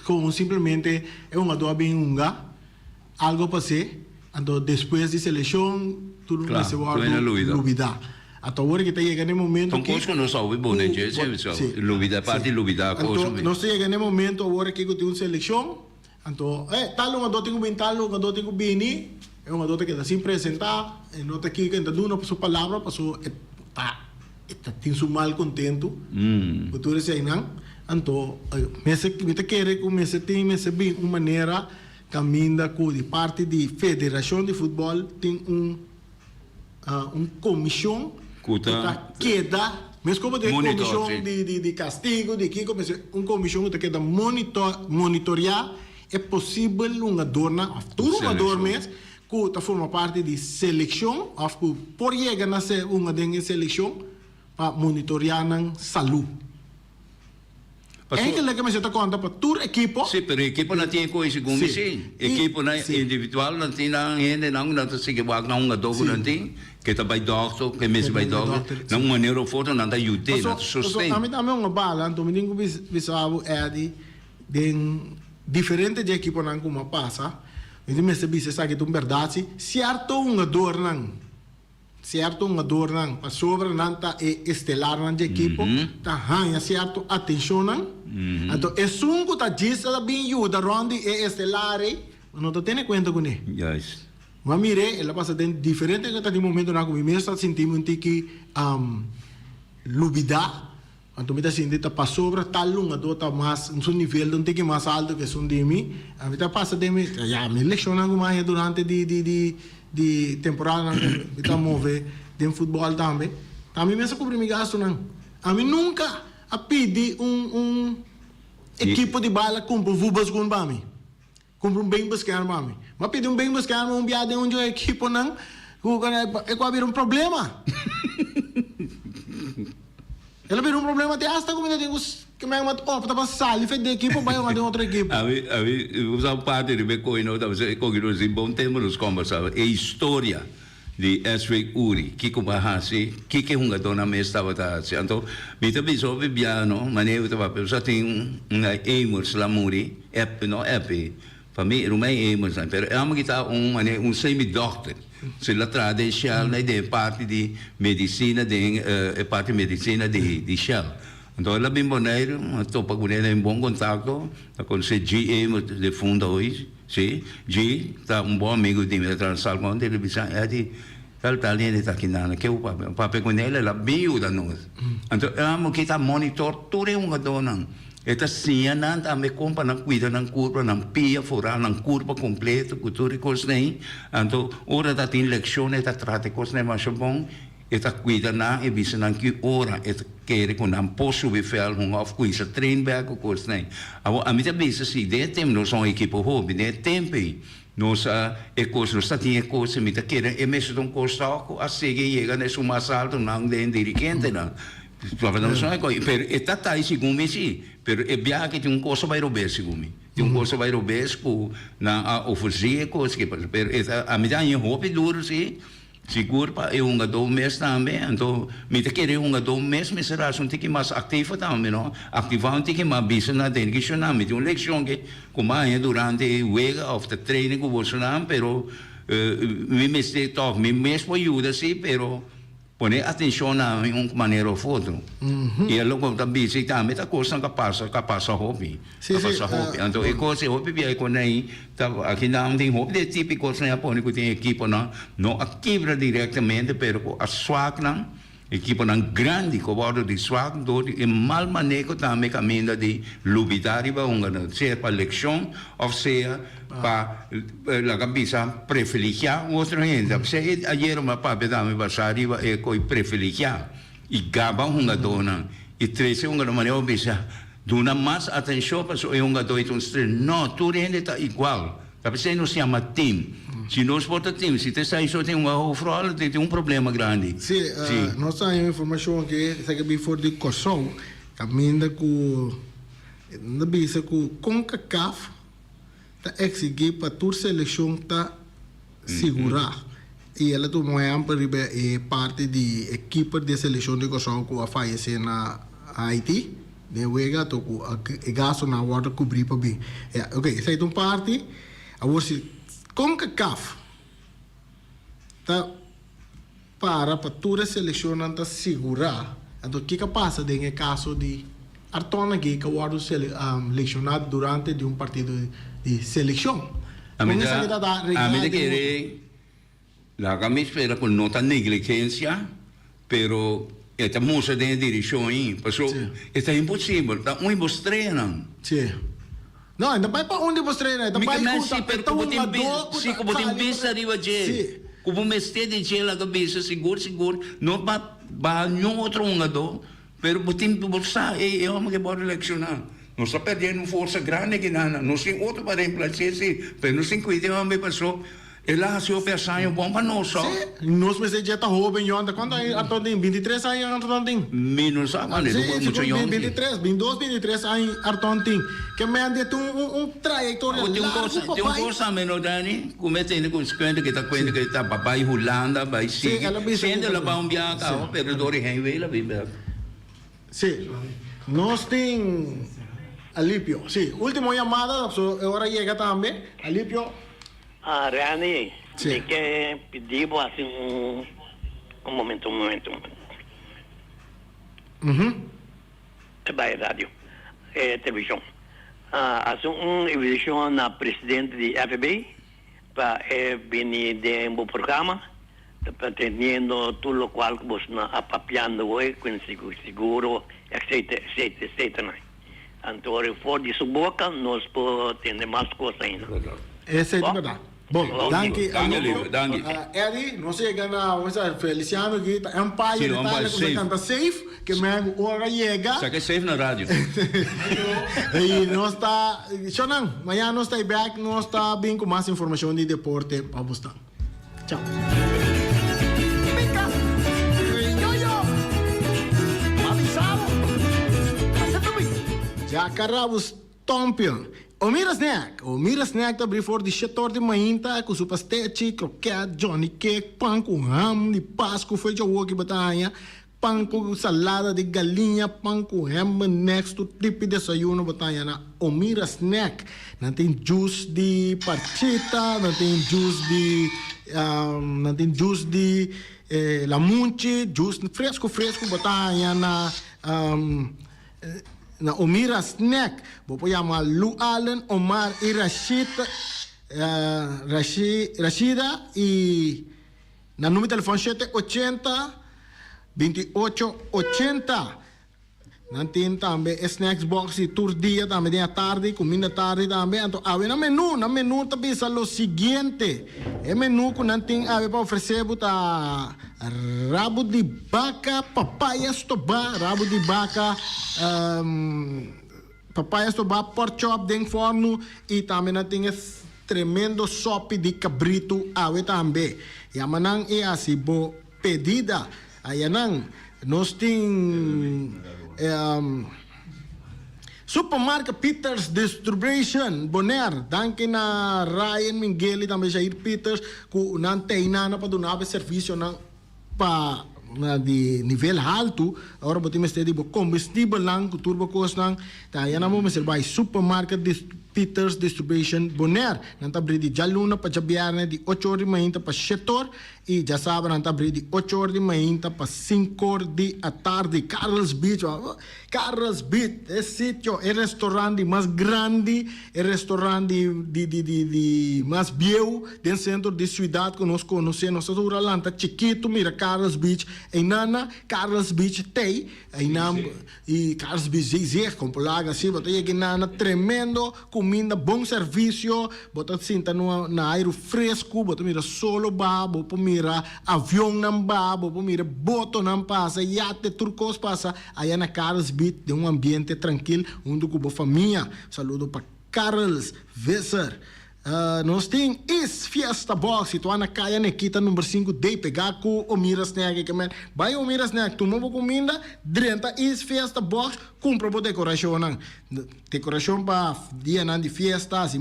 com simplesmente é uma doa bem unga, algo para ser, então depois de seleção tudo vai ser lubida. Agora que está chegando no momento que conosco não sabe bom, né? Lubida parte lubida coisa. Nós chegando no momento agora que tem uma seleção. Então, tal um adulto tem tal um adulto tem bini, é um adulto que está sempre apresentar, e não está aqui que está dando uma palavra, passou está tem su mal contento, por tudo isso aí não. Então, me te quer que me se bem uma maneira caminha com de parte de federação de futebol tem comissão que dá mas como de comissão de castigo de que comissão que queda monitorear é possível uma dona tudo uma dor mesmo que forma parte de seleção ou por chegar na uma de seleção para monitorear a saúde. É que me se conta para toda a equipe. Sim, mas a equipe não tem coisa como assim. A equipe individual não tem ainda não se que vai não dogo não tem que tá vai doctor que mesmo vai doctor não maneira forte não dá ajuda não sustém. A mim também uma bala então me digo bisavo é de diferente de equipe não como passa. E me se bisa sabe que verdade certo uma dor não para sobre nanta e estelar na equipe tá hanya certo atenção não então é sungo tá diz ela bem ajuda rondi e estelar não tá tendo conta com ele yes mas mire ela passa tem diferente que tá de momento na como mesmo sentimos que lubida Então, assim, está para sobre tal lunga, está mais, um nível de um tique mais alto que são de mim. A vida passa de mim, já me lecionando mais durante de temporada, está mover de futebol também. A mim mesmo cobri me gasto não. A mim nunca a pedir equipe de bala compra vubas com para mim. Compra bem buscar para mim. Mas pedir bem buscar um viado onde a equipe não, é que haver problema. Ela vira problema até hasta como tem os que me mat opta para sair de equipe vai uma de outra equipe. A usava parte de Becoin, não estava se cognos em bom tempo nos conversava. É história de Eswek Uri, que como hasi, que um gadona me estava assim. Então, me também só biano, maneiro estava pensando tem Amos Lamuri, para mim não é Amos, mas é uma que tá semi-doctor. Se la tradição é parte de medicina parte de medicina de Shell. Então ela bem boneiro, estou para com ela em bom contato, com o GM de fundo hoje, sim, G está bom amigo de mim, transal com televisão, é de tal linha está aqui na que o papel com ela bem da nós. Então ela que está monitor tudo dona. Esta cena também compra na cuida na curva, na pia fora, na curva completa, cultura e coisas nem. Então, ora da tem leção, esta trata coisas nem mais bom, esta cuida na e visa na que ora, esta quer com não posso viver um of coisa trein back coisas nem. A mim também se de tempo nós somos equipe hobby, de tempo nós coisas nós tinha coisas, me quer é mesmo um costo a seguir chega nesse mais alto não de dirigente não. Não so pero esta tá segundo me sim, pero é bia que tem um curso vai rober segundo. Tem um curso vai rober na oferecer coisas que pero a mim dá em roupa duro sim. Seguro para eu do mês também, então me te querer do mês me será um tique mais ativo também, não? Ativar um tique mais bisa na dentro que não me tem uma leção que como é durante o week of the training que você não, pero me mestre toque, me mesmo ajuda sim, pero pone atenção na maneira ou outra. E ela como também se também tá coisa que passa hobby. Passa hobby. Então é coisa hobby bem com aí, tá aqui não tem hobby de tipo coisa né, pone que tem equipe não ativa diretamente, pero a swag não equipe não grande que bordo de swag do e mal manejo também caminho de lubidari ba ser para leção ou seja para la cabeça privilegiar outra gente. Se ayer uma pape da me passari é coi privilegiar e gaba dona e trece maneira bisa dona mais atenção para o dois não tudo ainda está igual. Tapi se não se chama team. Se nós bota team, se você sai só tem overall tem problema grande. Sim, nós temos informação que se que before de Kosovo, caminha com na bisa com CONCACAF tá exigir para toda seleção tá segurar. E ela tomou parte de equipe de seleção de Kosovo que vai fazer na Haiti. De wega to gasto na water cobrir para bem. Ok, sai de parte agora se CONCACAF tá para toda seleção não tá segurar. Então o que passa em caso de Artona que o water selecionado durante de partido de seleção. A medida que la camisa espera con nota negligência, pero esta moça de direção aí, passou, está impossível, está muito estranho. Sim. Não, ainda vai para onde você treina, ainda vai para como tem vista arriba de, como mestre de gel a cabeça seguro, não vai nenhum outro jogador, pero botem bolsa é uma que pode lecionar. Nós está perdendo força grande que não tem outro para reemplaçar, pero não tem cuidado me passou. Ela se oferece bom para nós só. Nós me já está jovem ainda. Quando aí a tem 23 anos a tem. Menos a mano, muito jovem. 23, 22, 23 anos a tem. Que me ande um trajetória largo. Tem coisa menos Dani, como tem com esquenta que está papai Holanda, vai sim. Sendo ela vai viajar, pero dori highway la vive. Sim. Nós tem Alipio. Sim, última chamada, agora chega também. Alipio. Rani, que pedimos assim um momento. Vai rádio, televisão. Assim eleição na presidente de FBI para vir de um programa teniendo todo lo cual vos na apapiando hoy con seguro, etcétera, etcétera, etcétera. Entonces, por de su boca, nos puede tener más cosas ahí. Essa é Bom. verdade. Bom, Bom. danke. Danke, lieve, danke. Eddie, não sei que na, vamos dizer, Feliciano aqui, Empire, Sim, detalhe, Empire, como safe. canta safe, que me hora chega. Sa que safe na rádio. E nós está, Shonan, amanhã nós está back, nós está bem com mais informação de deporte para você. Tchau. Jacarabos Tompion. O Mira Snack tá abrir for de setor de mainta com sopa stete, croquete, Johnny Cake, pão com ham de Páscoa, foi de woki batanha, pão com salada de galinha, pão com ham next to tipo de desayuno batanha na O Mira Snack. Não tem juice de parchita, não tem juice de lamunchi, juice fresco batanha na Omira Snack. Vou chamar Lu Allen, Omar e Rashida e na número de telefone 780 2880. Não tem também snacks box e tour dia também à tarde, comida tarde também. Então, na menu também é o seguinte. É menu que não tem para oferecer buta rabo de vaca, papaya estoba, rabo de vaca, papaya estoba, pork chop dentro forno e também não tem esse tremendo sopa de cabrito também. E amanhã é assim, boa pedida. Aí nós temos Supermarket Peters Distribution Bonaire, danke na Ryan Miguel e também Jair Peters que não tem nada para dar serviço para de nível alto. Agora botamos de combustível lang, que turbo cost lang. Tayo na mo may Supermarket Peters Distribution Bonaire. Nanta abrir de jaluna pa jabiarne de 8 horas de manhã para 7 horas e já sabe nanta abrir de 8 horas de manhã para 5 horas de tarde. Carlos Beach, esse sítio é restaurante mais grande, é restaurante de mais viejo dentro do centro de cidade que nós conhecemos. Nossa Uralanta chiquito, mira Carlos Beach, e nana Carlos Beach tem, e Carlos Beach dizer com polaga assim, botei que nana tremendo comida, bom serviço, bota sinta na aire fresco, bota mira solo babo, bota mira avião não babo, bota mira boto não passa, iate turcos passa, aí na Carlos Beach de ambiente tranquilo, onde com a família. Saludo para Carlos Visser. Nós temos Is Fiesta Box, tu na caia Nequita número 5, de pegar com o Mira Snack, que vai o Mira Snack, tu mova comida, drenta Is Fiesta Box, compra por decoração, decoração para dia de fiesta, assim,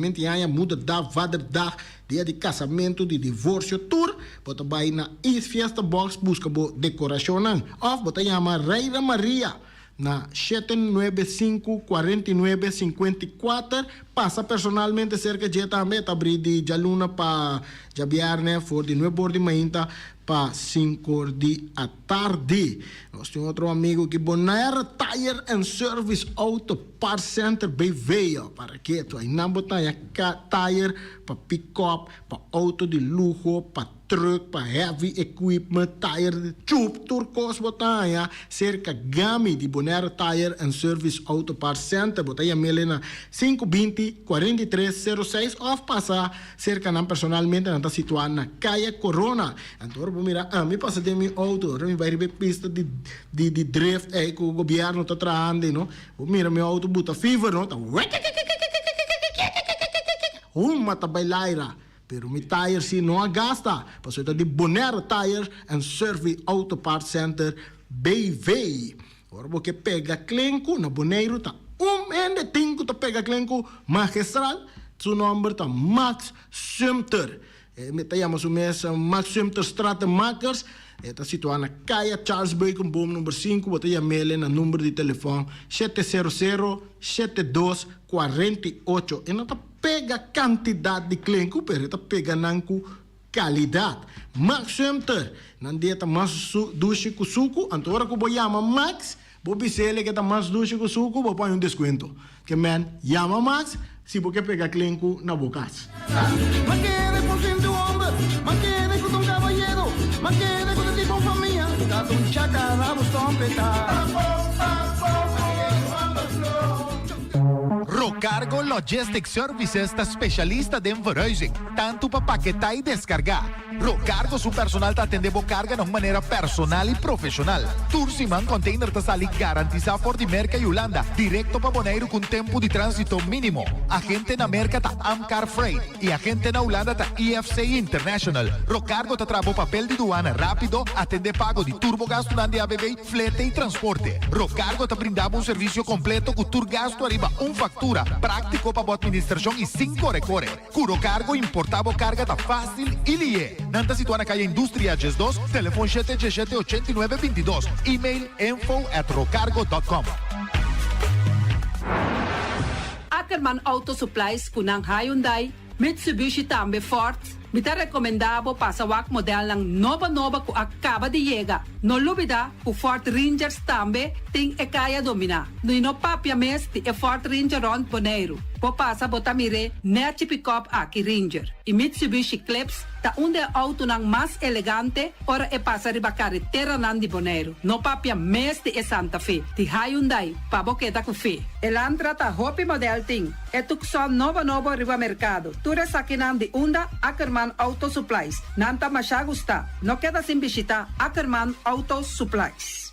muda da, vader da, dia de casamento, de divórcio, tour, bota vai na Is Fiesta Box, busca por decoração, of, bota chama Reira Maria, na 795-4954, passa personalmente cerca de também, abrir de jaluna para jabiarne, for de 9 horas de manhã para 5 horas de tarde. Nós temos outro amigo que Bonaire Tire and Service Auto Parts Center veio para que tu aí não botar tire para pick-up, para auto de luxo, para truck, para heavy equipment, tire de tube, turcos botar cerca gami de Bonaire Tire and Service Auto Parts Center, botar a melena 520-4306 ou passar cerca não personalmente não está situado na Caia Corona. Então vou mirar, me passa de meu auto, me vai ver pista de drift que o governo está trazendo, não? Vou mirar meu auto buta fever, não? Tá mata bailaira. Pero mi tire si não gasta. Passou de Bonaire Tire and Service Auto Parts Center BV. Agora vou que pega clenco na Bonaire tá ende tinco tá pega clenco magistral. Seu nome tá Max Sumter. Me chamamos o mês Max Sumter Stratemakers. Está situado na Caia Charles Bacon Boom número 5. Botei a mail na número de telefone 700-7248. E não está pega quantidade de clenco, pero está pega nanco qualidade. Max Sumter, não dieta mais duche com suco, agora que eu vou chamar Max Bobi sele que tá mais doce que o suco, vou pôr um desconto. Que man, llama mais, se você pegar clenco na bocas. Mantiene por ser tu hombre, mantiene con un caballero, mantiene con el tipo familia, dando un chacara, bostón Rocargo Logistic Services está specialista de verhuizing, tanto para paquetar e descargar. Rocargo su personal te atende bo carga de maneira personal e profissional. Tursiman container te sali garantiza por di merca e Holanda, directo para Bonaire com tempo de trânsito mínimo. Agente na merca ta Amcar Freight e agente na Holanda ta EFC International. Rocargo te trabo papel de duana rápido, atende pago de turbogasto de ABB, flete e transporte. Rocargo te brindava um serviço completo com turgasto arriba factura, prático para a administração e 5 recore. Curo cargo importava carga tá fácil e lie. Nanta situa na calle Industria Ges 2, telefone 717-8922, e-mail info@rocargo.com. Ackerman Auto Supplies kunang Hyundai, Mitsubishi tambe Ford. Mita recomendabo pasawak model ng nova ku acaba de llegar. No lubida ku Ford Rangers tambe ting ekaya domina. No inopapia mes ti e Ford Ranger Ron Bonaire. Po pasa botamire nechi pick-up aki Ranger. E Mitsubishi Clips ta unde auto nang mas elegante ora e pasa riba carretera nan di Bonaire. No papia mes ti e Santa Fe. Ti Hyundai pa boketa ku fe. Elantra ta hopi model ting. E tukson novo riba mercado. Tura sakinan di unda Ackerman Auto Supplies. Nanta masya gusta. No queda sin bisita Ackerman Auto Supplies.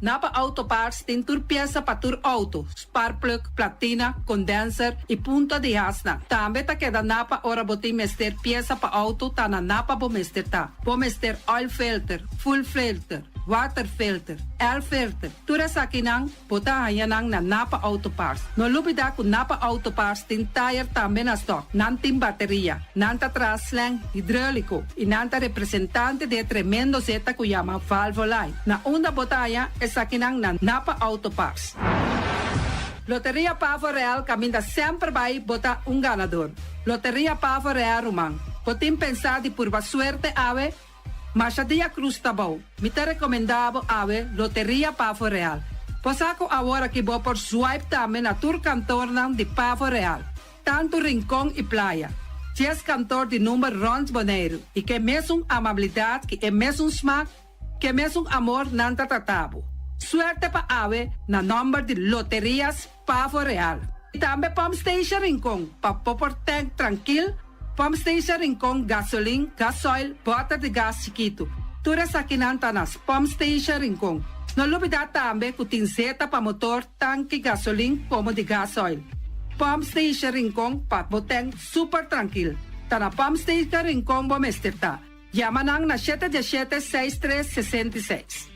Napa Auto Parts tin tur pieza pa tur auto, spark plug, platina, condenser e punta de hasna. Tambe ta queda napa ora boti mester pieza pa auto ta na napa bo mester ta. Bo mester oil filter, full filter, water filter, air filter. Tura sa kinang bota hayanang na Napa Auto Parts. No lubida ku Napa Auto Parts tin tire tambe na stock, nanting bateria, nanta traslang hidráulico e nanta representante de tremendo zeta ku llama Valvoline. Na unda botaya es sa kinang na Napa Auto Parts. Loteria Pavo Real caminda sempre vai bota um ganador. Loteria Pavo Real Rumang. Potim pensar de purva suerte ave. Machadia Cruz Tabau, me te recomendava ave Loteria Pavo Real. Posaco agora que vou por swipe também na tour cantor de Pavo Real. Tanto Rincón e Playa. 10 cantor de número Rons Bonaire. E que mesmo amabilidade, que é mesmo smack, que mesmo amor nanta tratabo. Suerte pa ave na número de Loterias Pavo Real. E também Pump Station Rincón, pa popor tank tranquilo. Pump Station Rincón, gasolina, gasoil, bota de gás chiquito. Tura sa kinanta nas Pump Station Rincón. No lubida tambe ku tinseta pa motor, tanque, gasolina, como de gasoil. Pump Station Rincón, pa boteng super tranquil. Ta na Pump Station Rincón bo mesterta. Yamanang na 717-6366.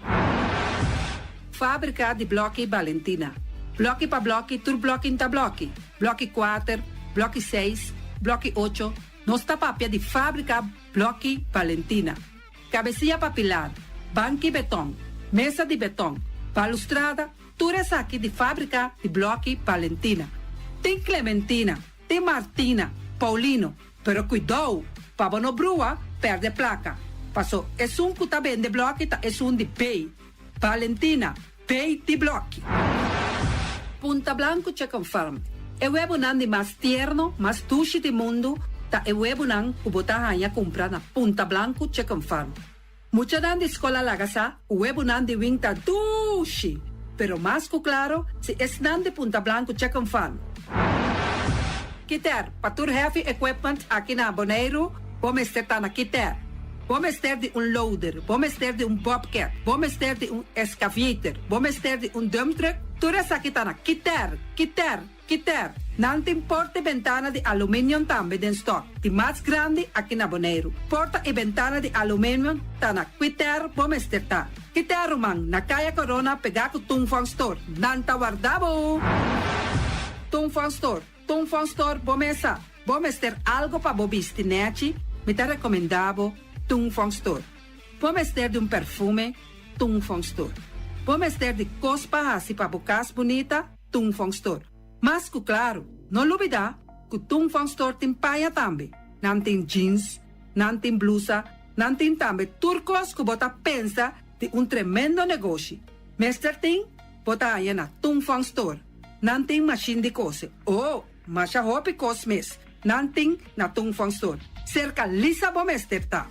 Fábrica de Bloque Valentina. Bloque pa bloque, tur bloque inta bloque. Bloque 4, bloque 6, bloque 8. Nossa papia de fábrica Bloque Valentina. Cabecilla papilar, banque betão, mesa de betão, balustrada, tudo isso aqui de fábrica de Bloque Valentina. Tem Clementina, tem Martina, Paulino, pero cuidado, para não brua, perde placa. Passou, é um que tá bem de bloque, é um de pay. Valentina, pay de bloque. Punta Blanco Chicken Farm. É o webo de mais tierno, mais tushi do mundo, ta e huevo nang ubotahanya compra na Punta Blanco Chicken Farm. Mucha dan de escola lagasa, huevo nan de winta dushi. Pero más que claro, si es nan de Punta Blanco Chicken Farm. Kiter, patur heavy equipment aqui na Bonaire, vamos ter na Kiter. Vamos ter de loader, vamos ter de bobcat, vamos ter de excavator, vamos ter de dump truck. Tudo essa aqui tá na Kiter. Não tem porta e ventana de alumínio também em stock. De mais grande aqui na Bonaire. Porta e ventana de alumínio tá na Kiter, vamos ter tá. Kiter, man, na Caia Corona, pegar com Tungfang Store. Nanta guardabo. Tungfang Store, vamos ter algo para bobistinete. Me tá recomendado Tungfang Store. Vamos ter de perfume, Tungfang Store. Vamos ter de cospa assim para bocas bonita, Tungfang Store. Mas, claro, não olvidar que Tungfang Store tem paia também. Não tem jeans, não tem blusa, não tem também turcos que bota pensa de tremendo negócio. Mester ting, bota aya na tungfang store. Nanting machine di kose. Oh, masya hopi kosmes. Nanting na tungfang store. Cerca Lisabo Mester ta.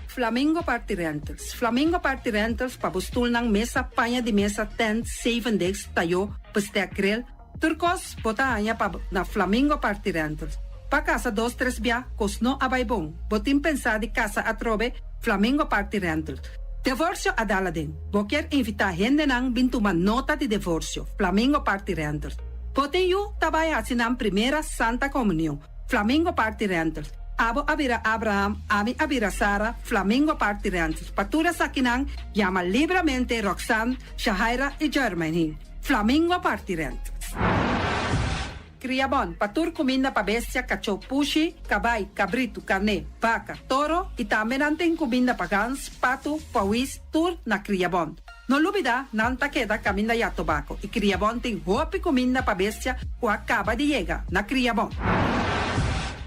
Flamingo Party Rentals. Flamingo Party Rentals pabustul ng mesa, panya di mesa, tent, 7 days, tayo, pastek grill. Turkos, bota aya pa na Flamingo Party Rentals. Pa casa 2-3 bia, kosno abay bong. Botin pensa di casa atrobe, Flamingo Party Rentals. Divorcio adala din. Boker invita hende nang bintuman nota di divorcio, Flamingo Party Rentals. Botin yu tabay hasinang primera Santa Comunión, Flamingo Party Rentals. Abo abira Abraham, ami abira Sara, Flamingo Party Rentals. Patura sa kinang, llama libremente Roxanne, Shahaira y Germaine. Flamingo Party Rentals. Criabon, patur comida pa bestia, cacho pushi, cabay, cabrito, carne, vaca, toro, y también anten comida pa gans, pato, pawis, tur na Criabon. No lubida, nanta queda camina ya tobacco, y Criabon ten hopi comida pa bestia, o acaba de llega, na Criabon.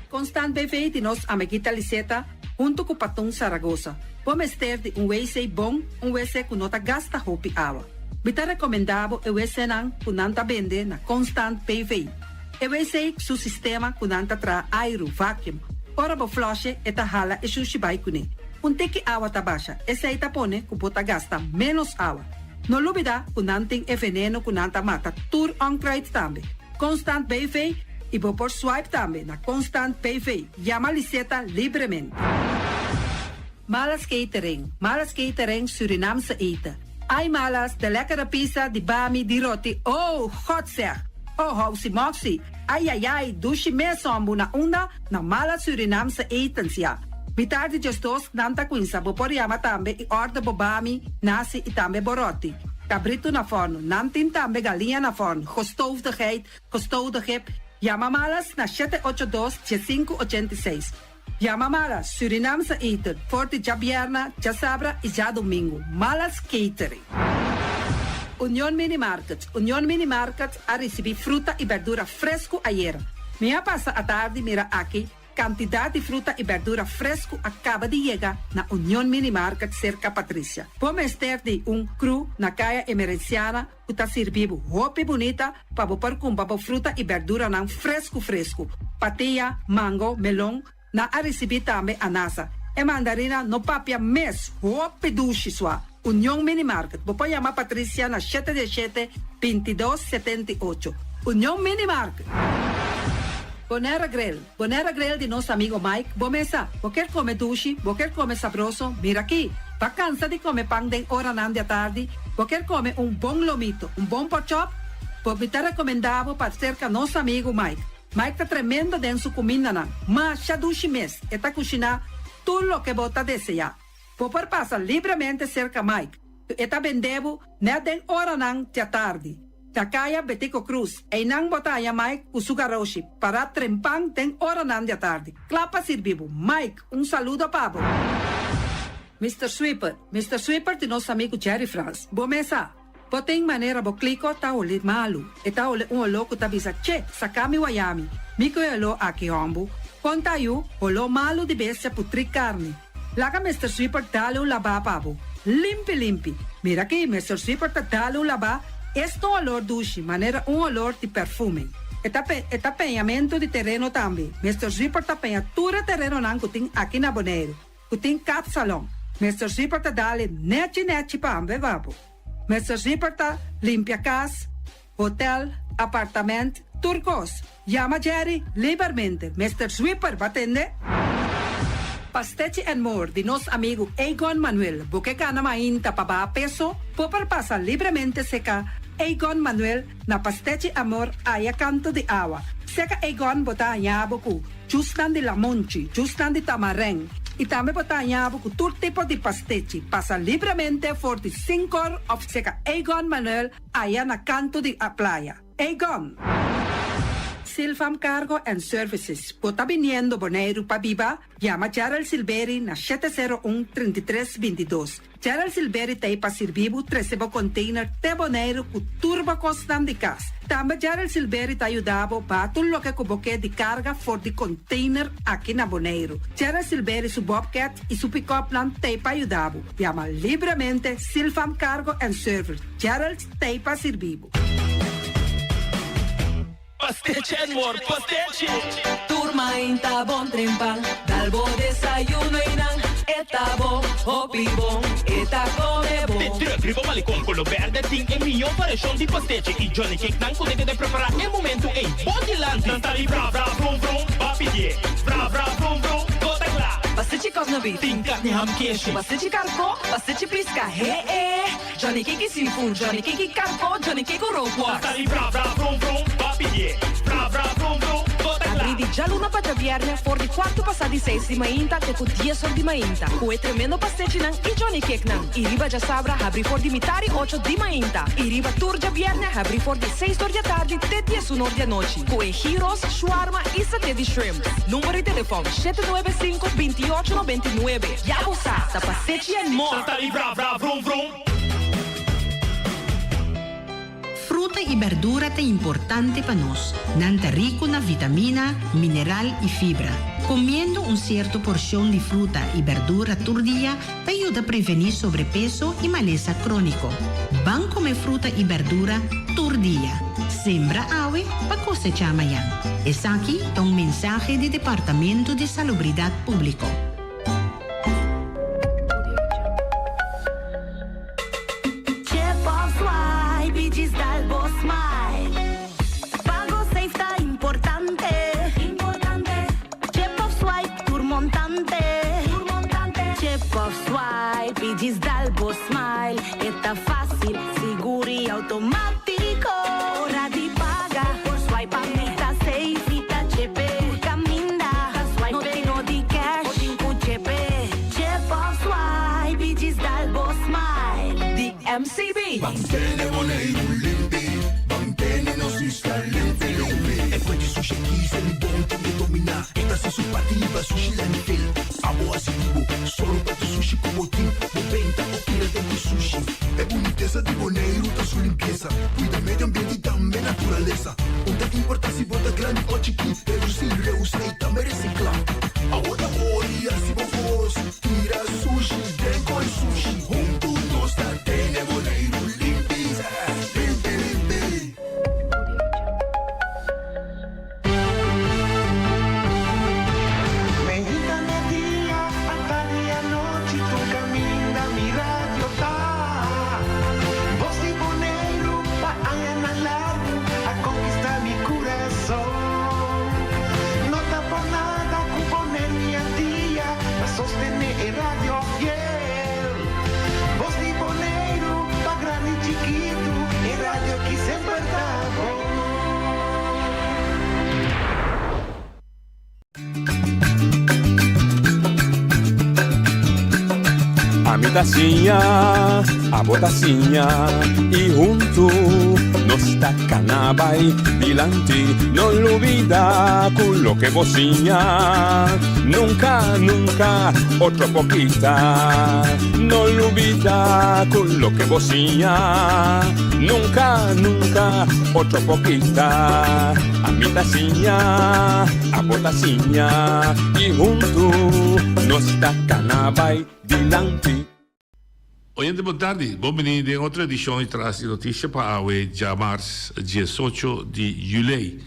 Constant BV de nos amiguita Liseta, junto com Patong Zaragoza. Pomester de WC bom, WC com nota gasta hopi awa. Bita recomendado WC nang kunanta bende na Constant BV. WC su sistema kunanta tra aero vacuum. Ora bo flushe eta hala e sushibay kune. Unteki awa tabasha, esa itapone kupota gasta menos awa. No lubida kunanting e veneno kunanta mata tur on crate tambe. Constant BV e vou por swipe também na Constant PV. Llama Liseta livremente. Malas catering Surinamse eten. Ai malas, de lekkere pizza, di bami, di roti. Oh, god zeg. Oh, housi moxie. Ai, dushi mesombu na unda na malas Surinamse etens ja. Bitardi gestos nanta quinsa, vou por llama também e orda bobami, nasi e também boroti. Cabrito na forno, nantin também galinha na forno. Gestoofde gip. Llama malas na 782-1586. Llama malas, Surinamse eten, forte já bierna, já sabra e já domingo. Malas catering. Union Mini Market a receber fruta e verdura fresco ayer. Minha passa a tarde mira aqui, quantidade de fruta e verdura fresco acaba de chegar na Union Mini Market cerca Patrícia. Vamos ter de cru na caia emergenciana, que está servindo roupa bonita para pôr com fruta e verdura não fresco. Patia, mango, melão, na a receber também anasa. E mandarina no papia mes, roupa duche sua. Union Mini Market. Vou chamar Patrícia na 717-2278. Union Mini Market. Bonera Grill de nosso amigo Mike. Bomesa, quer comer duche, quer comer sabroso, mira aqui. Vacanza de comer pão de hora nan da tarde, quer comer bom lomito, bom porchop, vou te recomendar para cerca nosso amigo Mike. Mike tá tremendo dentro sua comida nan, mas já duche mes, e tá cozinhando tudo o que você deseja. Vou passar livremente cerca Mike, e tá vendendo na den hora nan da tarde. Takaya Betico Cruz, e nang botaya Mike Usugaroshi, para trempang ten hora nan da tarde. Clapa sirvivo. Mike, saludo pabo. Mr. Sweeper de nosso amigo Jerry France. Bomesa, poteng maneira bo kliko ta oli malu, e ta oli louco ta bisa, che, sakami wayami, miko yelo aki hombu, konta yu, olo malu di bestia putri carne. Laga Mr. Sweeper dale laba pabo, limpi. Mira aqui, Mr. Sweeper ta dale laba, este olor duche, maneira olor de perfume. Eta penhamento de terreno também. Mr. Zipper ta penha tura terreno nan kuting aqui na Bonaire. Kuting cat salon. Mr. Zipper ta dale neti pa ambe vapo. Mr. Zipper ta limpia casa, hotel, apartamento, turcos. Llama Jerry livremente. Mr. Zipper batende. Pastechi and More de nosso amigo Egon Manuel. Porque cana mainta pa ba peso, popar pasa livremente seca Egon Manuel na Pastechi Amor aya canto de agua. Seca Egon bota nyaboku, justan de lamonchi, justan de tamareng. E também bota nyaboku todo tipo de pastechi. Pasa livremente for the 5 horas of seca Egon Manuel aya na canto de a playa. Egon. Silfam Cargo and Services. Pota viniendo Bonaire pa Biba, llama Gerald Silveri na 701-3322. Gerald Silveri tay pa sirvibu 13 container te Bonaire ku turba costam de cas. Tamba Gerald Silveri ta ayudabo pa tullo que kuboke di carga for di container aqui na Bonaire. Gerald Silveri su Bobcat e su pick-up plan tay pa ayudabo. Llama libremente Silfam Cargo and Service. Gerald tay pa sirvibu. Pastiche amor, pastiche. Turma inta bon trempal, dalbo desayuno inang, eta bon, hopi bon, eta come bon. Te primo malicom con lo verde, ting e mio paration di pastiche. I Johnny Cake nan con de preparar el momento e body land. Tantali bra bra brum brum, papi die. Bra bra brum brum, gota gla. Pastiche cos na beef, Ting carne ham queijo. pastiche carco, pastiche pisca, Johnny Cake seafood, Johnny Cake carco, Johnny Cake roquas. Tantali bra bra brum brum, papi die. Bra bra brum brum, gota gla. Abri di già luna pa già viernes, for di quarto passati 6 di mainta, te con 10 ore di mainta. Cue tremendo pastiche nan, i Johnny Cake nan. I riba già sabra, abri for di mitari 8 di mainta. I riba tour già viernes, abri for di 6 ore di tardi, te 10 ore di noci. Cue gyros, shawarma e satè di shrimp. Numero di telefono 795-2899. Ya sa, sa pastiche and more. Tantali bra bra brum brum. Fruta y verdura te importante para nos, nanta rico na vitamina, mineral y fibra. Comiendo un cierto porción de fruta y verdura por día te ayuda a prevenir sobrepeso y maleza crónico. Van comer fruta y verdura por día. Sembra ave para cosechar mañana. Es aquí un mensaje del Departamento de Salubridad Público. MCB. Mantene Bonaire limpi, mantene nos isca limpi. E poi di sushi chi se li bonti e domina. E da su pativa sushi landfill. Amo asibo, solo per sushi como team. Moventa o tira de sushi. E boniteza di Bonaire da su limpieza. Cuida medio ambiente y también naturaleza. Onde que importa si bota grande o chiqui. Reduzir, reusar y también reciclar. Ahora hoy así vos tira sushi, deco el sushi. Juntos nos da tene Bonaire limpi, limpi, limpi. Mexicana día, hasta día noche, tu camina mi radio ta. Voz de Bonaire, pa allá en el largo, a conquistar mi corazón. No está por nada, con poner mi día, a sostener el radio fiel. Voz de Bonaire, pa grande y chiquito, el radio que siempre está con. A mi tacinha, a botacinha e junto nos tacanabay dilante, no olvida con lo que bocinha, nunca, nunca otro poquita, no olvida con lo que bocinha, nunca, nunca otro poquita, a mi tacinha, a botacinha e junto nos tacanabay dilante. Oyente, boa tarde. Bienvenido en otra edición de Tras de Noticias para hoy, ya martes 18 de julio.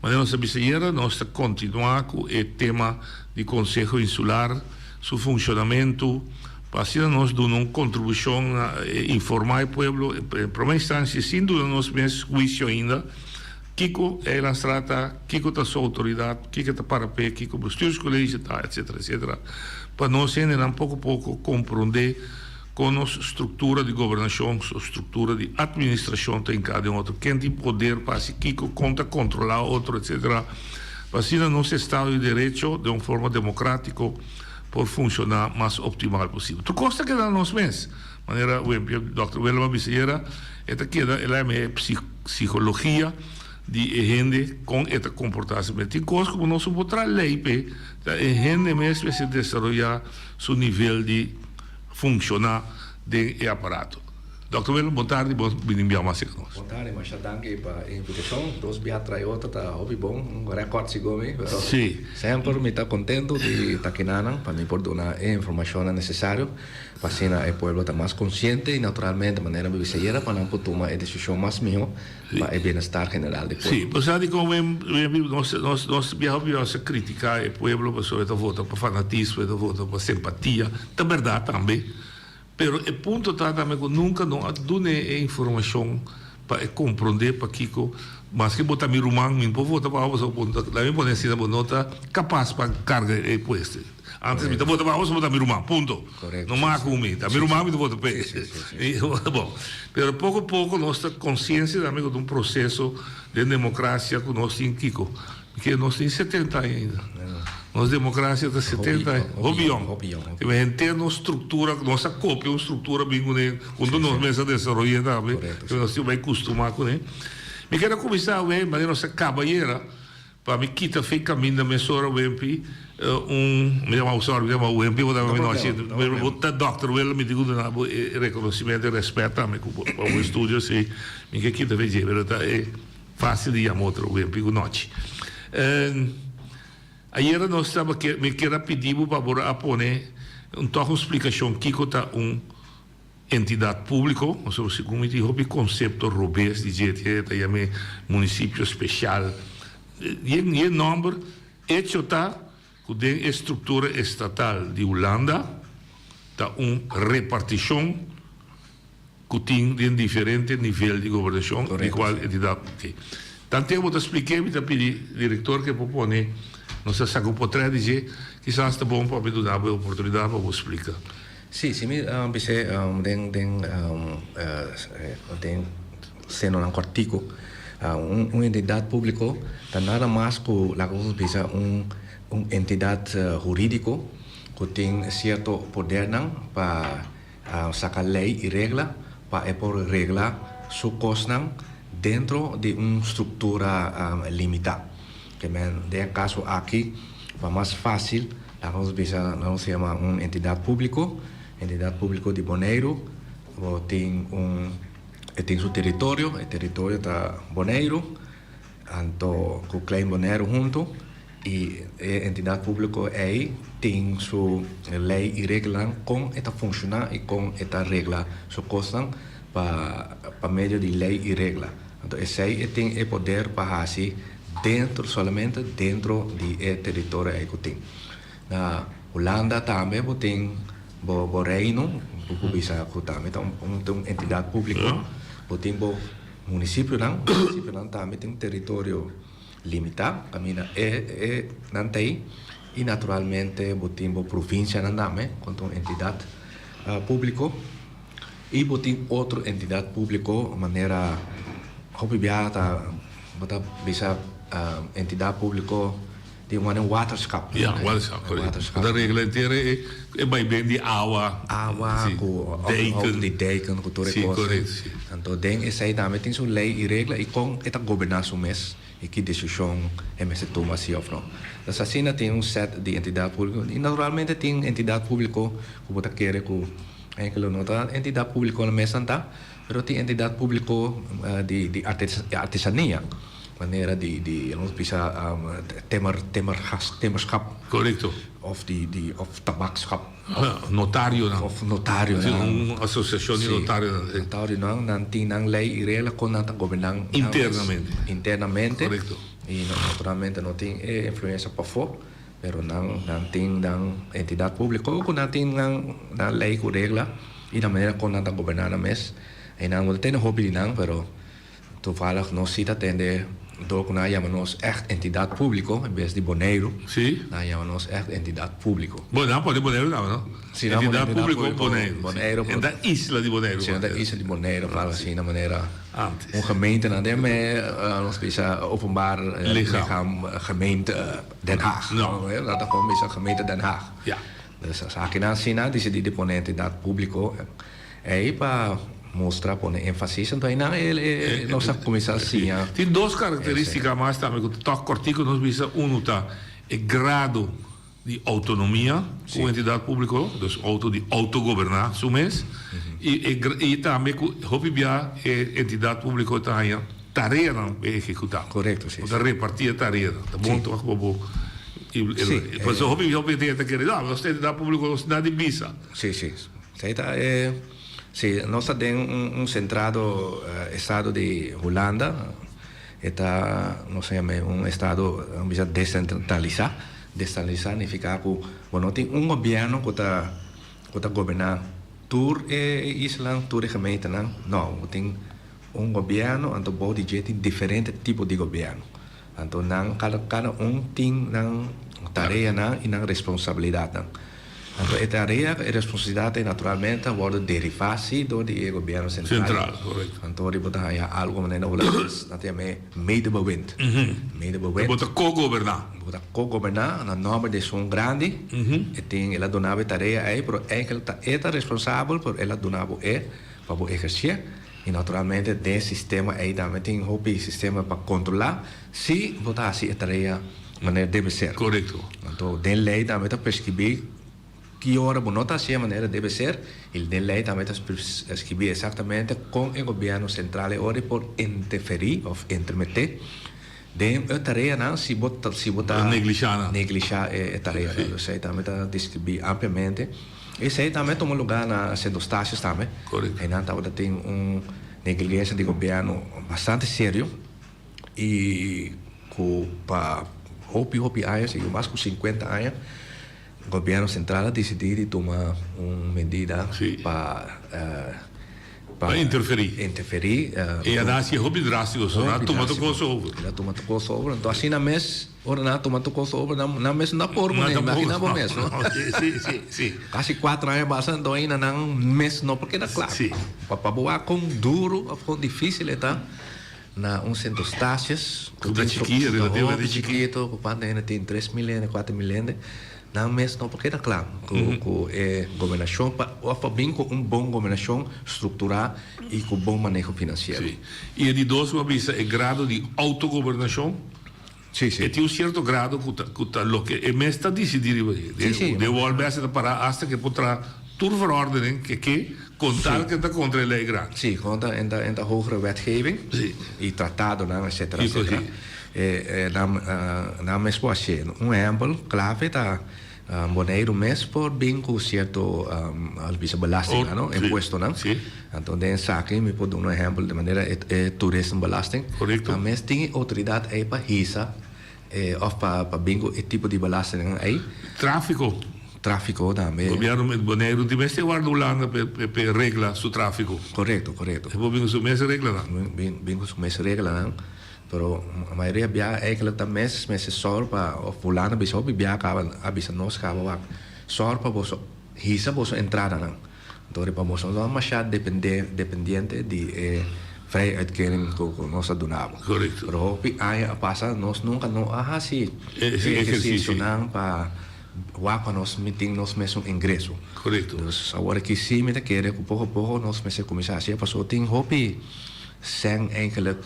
Mas nossa biseira, nós continuar com o tema do Conselho Insular, seu funcionamento, para assim nós dar uma contribuição a informar o povo, em primeira instância, sem dúvida, nós mesmos juízo ainda, Kiko é a estrada, Kiko está sua autoridade, Kiko está para pé, Kiko busca os colégios, etc, etc, para nós ainda pouco a pouco compreender com a estrutura de governação, a estrutura de administração tem cada outro, quem tem poder para se Kiko conta controlar outro, etc. Para assim nosso Estado de Direito, de uma forma democrática, por funcionar mais optimal possível. Tu consta que nós mesmos, maneira, o Dr. Welma Biseira, esta queda, ela é psicologia, de gente com esta comportação. Tem coisas como não se pode lei, a gente mesmo se desenvolver seu nível de funcionar de aparato. Dr. Well, boa tarde, bem-vindo mais conosco. Boa tarde, mas danke para a invitação. Dos biatraiota tá hobby bom, recorde sigomi. Sim. Sempre me tá contento de estar aqui para me poder dar a informação necessária para assim o povo tá mais consciente e naturalmente de maneira bem para não poder tomar a decisão mais melhor para o bem-estar general do povo. Sim, por isso como nós viemos a criticar o povo, pessoas que votam para fanatismo, que votam para simpatia, é verdade também. Pero o ponto está também que nunca não dá informação para compreender para Kiko, mas que botar meu rumang, meu povo vota para você, lá me pode ser nota capaz para carga e puesto. Antes me vota para você, botar meu rumang, ponto. Não mais comigo, meu rumang me vota para bom. Pero pouco a pouco nossa consciência também de processo de democracia que nós temos Kiko, porque nós temos 70 ainda. Nossa democracia está 70 anos. Obião. Que vai ter uma estrutura, nossa cópia, uma estrutura bem quando nós mesmos desenvolvemos também, que nós temos que acostumar com ele. Me quero começar bem, mas nossa caballeira, para me quitar feio caminho da minha senhora Wempi, me chama o senhor, me chama o Wempi, vou dar uma noite, vou dar Dr. Well, me digo reconhecimento e respeito também para o estúdio, assim, me quer quitar feio, mas é fácil de chamar outro Wempi com noite. Ayer nós estava me queira pedir para apoiar uma explicação que está entidade pública, ou seja, como digo, o conceito robês de gente que chama município especial, e nome hecho está com a estrutura estatal de Holanda, está repartição que tem de diferente nível de governação, de qual entidade. Tanto eu vou explicar, me pedir diretor que propõe. Não sei se eu poderia dizer que isso está bom para me dar a oportunidade para você explicar. Sim, sim, você tem sendo um artigo, uma entidade pública, nada mais que uma entidade jurídica que tem certo poder para sacar lei e regra para por regrar suas coisas dentro de uma estrutura limitada. Que no caso aqui, é mais fácil, nós chamamos uma entidade pública de Bonaire, tem seu território, o território está Bonaire, então com o claim Bonaire junto, e a entidade pública aí tem sua lei e regra com esta funcionar e com esta regra, sua coisa para meio de lei e regra. Então esse aí tem o poder para assim somente dentro do território que tem. Na Holanda também tem o reino, bisa também uma entidade pública, tem o município também tem um território limitado, caminha não tem, e naturalmente tem a província também, com uma entidade pública, e tem outra entidade pública, de maneira, bisa entidade pública de uma waterschap. Ja, waterschap, correto. A regra inteira é bem de água. Água, de deken, com toda coisa. Então, essa aí também tem sua lei e regra e com esta governação mesmo, e que decisão é mesmo toma assim ou não. Então, assim, tem set de entidade pública, e naturalmente tem entidade pública, que você quer que aquilo não está, entidade pública na mesa está, mas tem entidade pública de artesania. Maneira de não precisa temerschap. Correto. Of tabakschap. Notário não. Of notário não. Uma associação de notário não. Notário não tem lei e regra com nada governando internamente. Correto. E naturalmente não tem influência para fora, mas não tem entidade pública ou não tem lei e regra e da maneira com nada governada mesmo. E não tem hobby não, pero toevallig nog ziet dat in de docu na llamamos echt entidad público en vez de Bonaire. Sí. Na llamamos echt entidad público. Bueno, pode Bonaire não? Sí, entidad público Bonaire. Bonaire. En da isla de Bonaire. Sí, en da isla de Bonaire, para assim na maneira. Een gemeente dan daarmee ons bisa openbaar lichaam gemeente Den Haag. No. Dat gewoon bisa gemeente Den Haag. Ja. Dus als ik dan zie na die deponente dat público aí para mostrar, poner énfasis. Então, aí nós vamos começar assim. Tem duas características mais também que o toque cortico nos visa. Tá é grado de autonomia com a entidade pública, de autogovernar, sumês, e também com a entidade pública tem tarefa não executar. Correto, sim. Para repartir a tarefa. Tá bom, então, depois o hobby tem que querer, a entidade pública não dá de visa. Sim. Sim, nós temos centrado estado de Holanda, nós chamamos estado descentralizado. Descentralizado significa que tem governo que está governando toda a isla, toda a gemeente. Não, tem governo, então pode ter diferentes tipos de governo. Então, cada tem tarefa e responsabilidade. Então, a tarefa e responsabilidade naturalmente vão derivar do governo central. Correto. Então, há algo maneira que medebewend. Bota co-governar. Bota co-governar, na norma de som grande, e ela donava tarefa aí, mas ela é responsável por ela donava para exercer. E naturalmente, tem sistema aí também tem um sistema para controlar se botar assim a tarefa maneira deve ser. Correto. Então, tem lei também para prescrever que hora bonota assim a maneira deve ser, e tem lei também para prescrever exatamente com o governo central hora por interferir ou intermeter. Tem a tarefa não se botar neglijar a tarefa. Isso aí também está descrever ampliamente. Esse aí também toma lugar na centro estácios também. Correto. E não tem negligência de governo bastante sério e para hopi anos, e mais de 50 anos, o governo central decidiu tomar uma medida para interferir. E a dar-se roubo drástico, só tomando coisa over. Ela tomando coisa over. Então, assim, na mês, ora tomando coisa over, na mês não por mas imagina por mês, não? Sim. Quase 4 anos bastante ainda não mês não, porque dá claro. Para boa com duro, com difícil, tá? Na centro estácios, da chiquinha, relativamente chiquito, quando ainda tem 3 milhões, 4 milhões, não mesmo não, porque dá claro, com governação, para bem com bom governação estruturada e com bom manejo financeiro. Sim. E de dois uma visa é grado de autogovernação. Sim. E tem certo grado que é mesmo está decidido de volver a parar até que potrà turva ordem que contar que está contra a lei grande. Sim, conta em hogere wetgeving e tratado, etc. Na mesmo assim, exemplo clave está Bonaire mês por bem com certo belasting, imposto, não? Então, dentro aqui me pode dar exemplo de maneira turismo belasting. Correto. Mas tem autoridade aí para hisa ou para bem com esse tipo de belasting aí. Tráfico também. O governo Bonaire tem mais guarda Holanda para regra su tráfico. Correto. E vou bem com su mesma regra, não? Bem com su mesma regra, não? Pero a maioria bia é que ela também se sor para o fulano bisa obi bia acaba abisa nós acaba sor para você hisa você entrada não. Então para você não machado dependente de frei uitkering com nossa donava. Correto. Pero obi aí passa nós nunca não sim exercício não para para nós meeting nós mesmo ingresso. Correto. Então agora que sim me querer com pouco nós mesmo começar assim passou tem hopi sem eigenlijk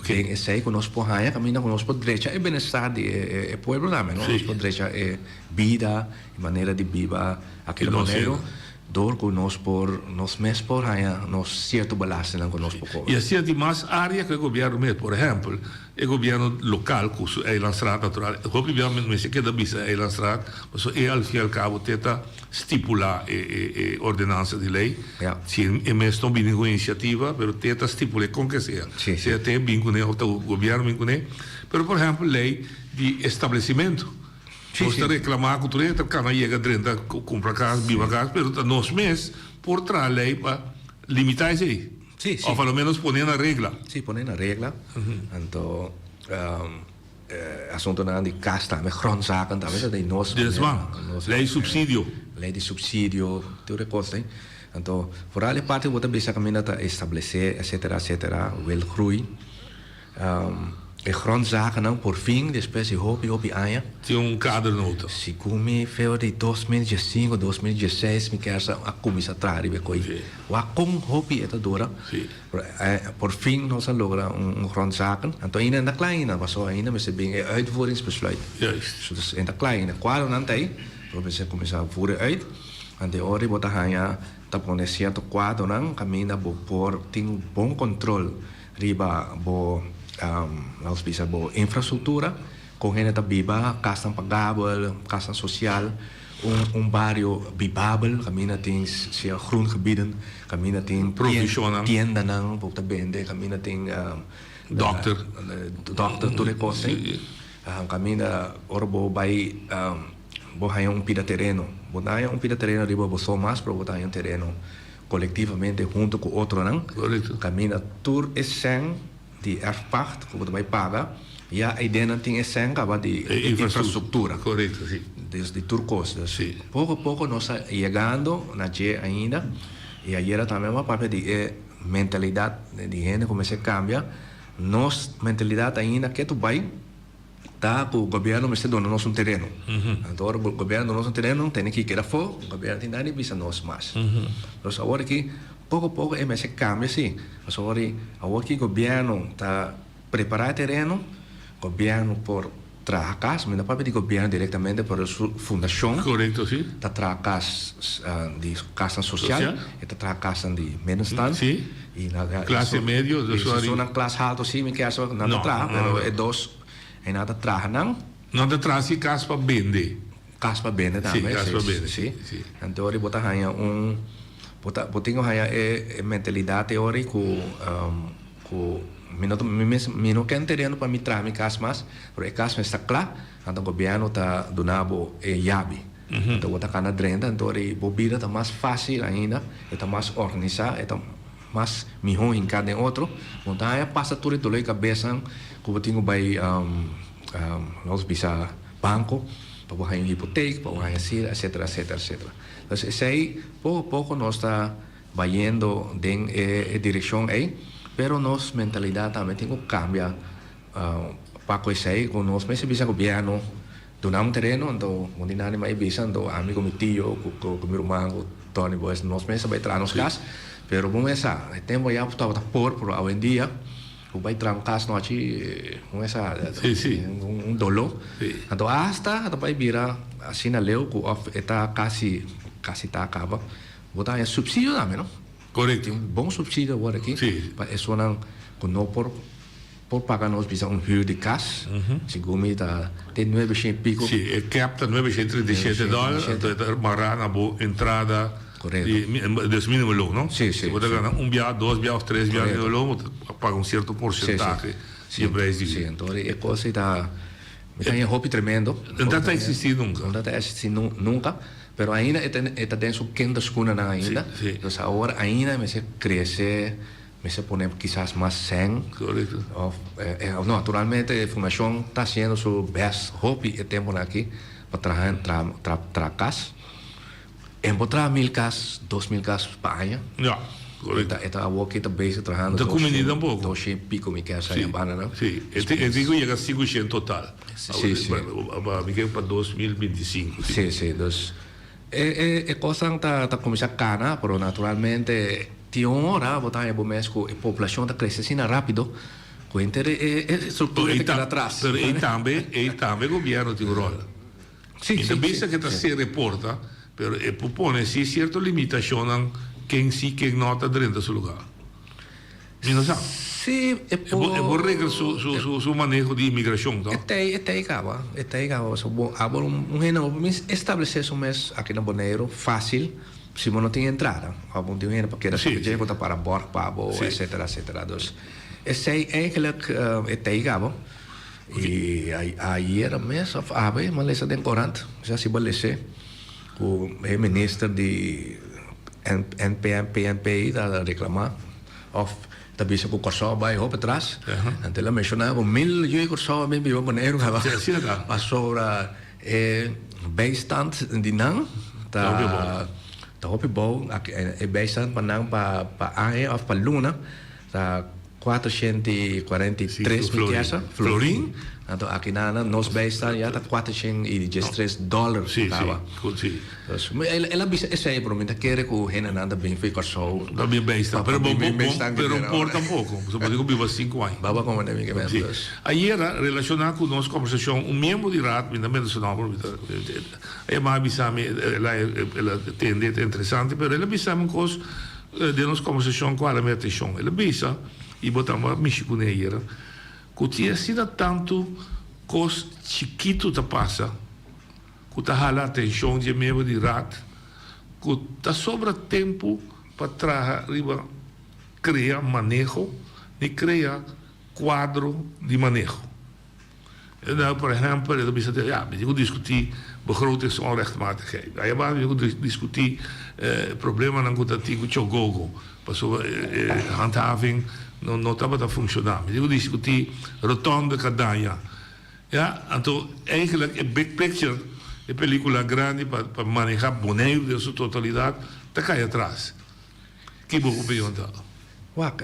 que sei conosco haya camina conosco derecha e bem-estar de pueblo também, não? Conosco derecha é vida, maneira de viver aquele maneiro, dor conosco por nós mesmos por haya nós certo balanço não conosco. E assim tem mais área que o governo mesmo, por exemplo, o governo local com a Eilandstraat natural, o governo mesmo que da bisa Eilandstraat, mas ao fim e ao cabo tenta estipular ordenança de lei. Sim, é mesmo não vindo com iniciativa, mas tenta estipular com que seja. Se até vindo com o governo vindo com ele, mas por exemplo lei de estabelecimento. Você reclamar que o turista cana chega dentro compra casa, viva casa, mas nós mesmos por trás lei para limitar isso aí. Ou pelo menos poner na regra. Sim, poner na regra. Então, assunto de casta, de grondzaken, também de nós. Lei subsídio. Lei de subsídio, tudo coisa. Então, por ali parte você bisa caminho para estabelecer, etc, will groei. grondzaken não por fim depois de hopi aia. Tinha cadernota. Se come feo de 2015, 2016 me quer a comissão atrás be coi. Wa com hopi eta dora. Por fim nós logra grondzaken. Então ainda na kleine was zo ainda met bing uitvoeringsbesluit. Juist. Dus in de kleine quadro não tem. Probeer começar a voeren uit. En de ori bota hanya tapone certo quadro não caminha por tem bom controle riba bo nós bisa bo infraestrutura com gente tá biba casa pagável casa social bairro bibavel caminha tem se groengebieden caminha tem tienda não bota bende caminha tem dokter tudo coisa caminha orbo vai bo hanya pida terreno botar pida terreno riba bo só mais para botar terreno coletivamente junto com outro não caminha tour essência de erfpacht que você vai pagar e a ideia não tem essência de infraestrutura correto sim desde turcos sim pouco a pouco nós chegando na G ainda e aí era também uma parte de mentalidade de gente começa a cambiar nossa mentalidade ainda que tu vai tá o governo me está dando nosso terreno então o governo nosso terreno tem que ir fora o governo tem nada bisa nós mais nós agora que pouco a pouco é mais cambia sim mas agora que o governo está preparando terreno governo por trabalhar mas não pode de governo diretamente por a fundação correto sim está trabalhando de casa social e está trabalhando de bem-estar sim e na classe médio isso na classe alta sim me quer só não trabalha mas é dos e nada traz não nada traz e casa para vender também casa para vender sim então ele bota hanya botinho hanya mentalidade teórica com não quer terreno para me trazer minha casa mas porque a casa está claro então o governo está donando yabi então bota cana drenda então ele bobira está mais fácil ainda está mais organizado está mais melhor em cada outro então aí passa tudo dentro da cabeça que botinho vai nós bisa banco para ganhar hipoteca para ganhar etc. Então isso aí pouco a pouco nós está vayendo em direção aí pero nossa mentalidade também tem que cambiar para isso aí com nós mesmo bisa governo donamos terreno então onde nada mais bisa então amigo meu tio com meu irmão Tony Boys nós mesmo vai trazer nos casas pero bom essa tempo já estava por hoje em dia o vai trancar no aqui com essa dolor então hasta vai virar assim na lei que está quase está acaba botar é subsídio também não correto bom subsídio agora aqui para isso não com não por pagar nós bisa hyre de casa segundo está tem 900 pico sim capta $937 então marana boa entrada desse mínimo logo, não? Sim. Você ganha viagem, 2 viagens, 3 viagens de logo, paga certo porcentagem. Sempre é isso. Sim, então é coisa está tem hobby tremendo. Não está existindo nunca. Não está existindo nunca, mas ainda está dentro de 500 escunas ainda. Então agora ainda me se crescer, me se pôr quizás mais 100. Correto. Naturalmente a fundação está sendo seu best hobby e tempo aqui para trabalhar casa. Encontrar 1.000 casos, 2.000 casos para ano. correto. Está aqui está basic trabajando. Da comunidade pouco. 200 pico me quer sair para não? Sim. Eu digo chega a 500 total. Sim. Me quer para 2025. Sim. Dus é coisa que está começando a cana, pero naturalmente tem hora botar em mês que a população está crescendo rápido. Com estrutura que está atrás. E também o governo tem um rol. Sim. Então, vista que se reporta, pero propone sim certa limitação quem sim quem não está dentro do seu lugar. Não sabe? Sim, é por regra su manejo de imigração, não? É igual. Agora um estabelecer isso mesmo aqui na Bonaire fácil, se não tem entrada, algum dinheiro para que era suficiente para para bordo, etc. Dus esse é eigenlijk é igual. E aí era mesmo, mas essa tem corante, já se balece o ministro de PNP da reclamar of tapi sa kurso bay ho atrás ante la mencionaba con 1.000 yo kurso me vivo Bonaire pasora bijstand di nang ta hopi bo bijstand pa nang pa ae of pa luna ta 443 Sim, mil essa, Florim. Então aqui na nós besta já tá 413 dólares tava. Sim. Então, ela bisa essa é para mim tá querer que o rena nada bem ficar só. Também besta, pero por tampouco. Você pode viver 5 anos. Baba como é que Sim. Ayer, relacionado com nossa conversação, membro de RAT, ainda menos não, é mais bisame, ela tende interessante, mas ela bisame coisa de nossa conversação com a atenção. Ela bisa e botamos México neira. Que tinha sido tanto coisa chiquito que passa, que tá hala atenção de membro de RAT, que tá sobra tempo para trazer criar manejo e criar quadro de manejo. Nou, por exemplo, dan is het, ja, je kunt discussiëren begrotingsonrechtmatigheid. Je kunt discussiëren problemen dan dat die goed gogo. Pas handhaving no taba functionar. Je kunt discussiëren rotonde cadania. Ja, então eigenlijk een big picture, een película grande para manejar Bonaire de sua totalidade, tá cai atrás. Que boa opinião tá? Wak,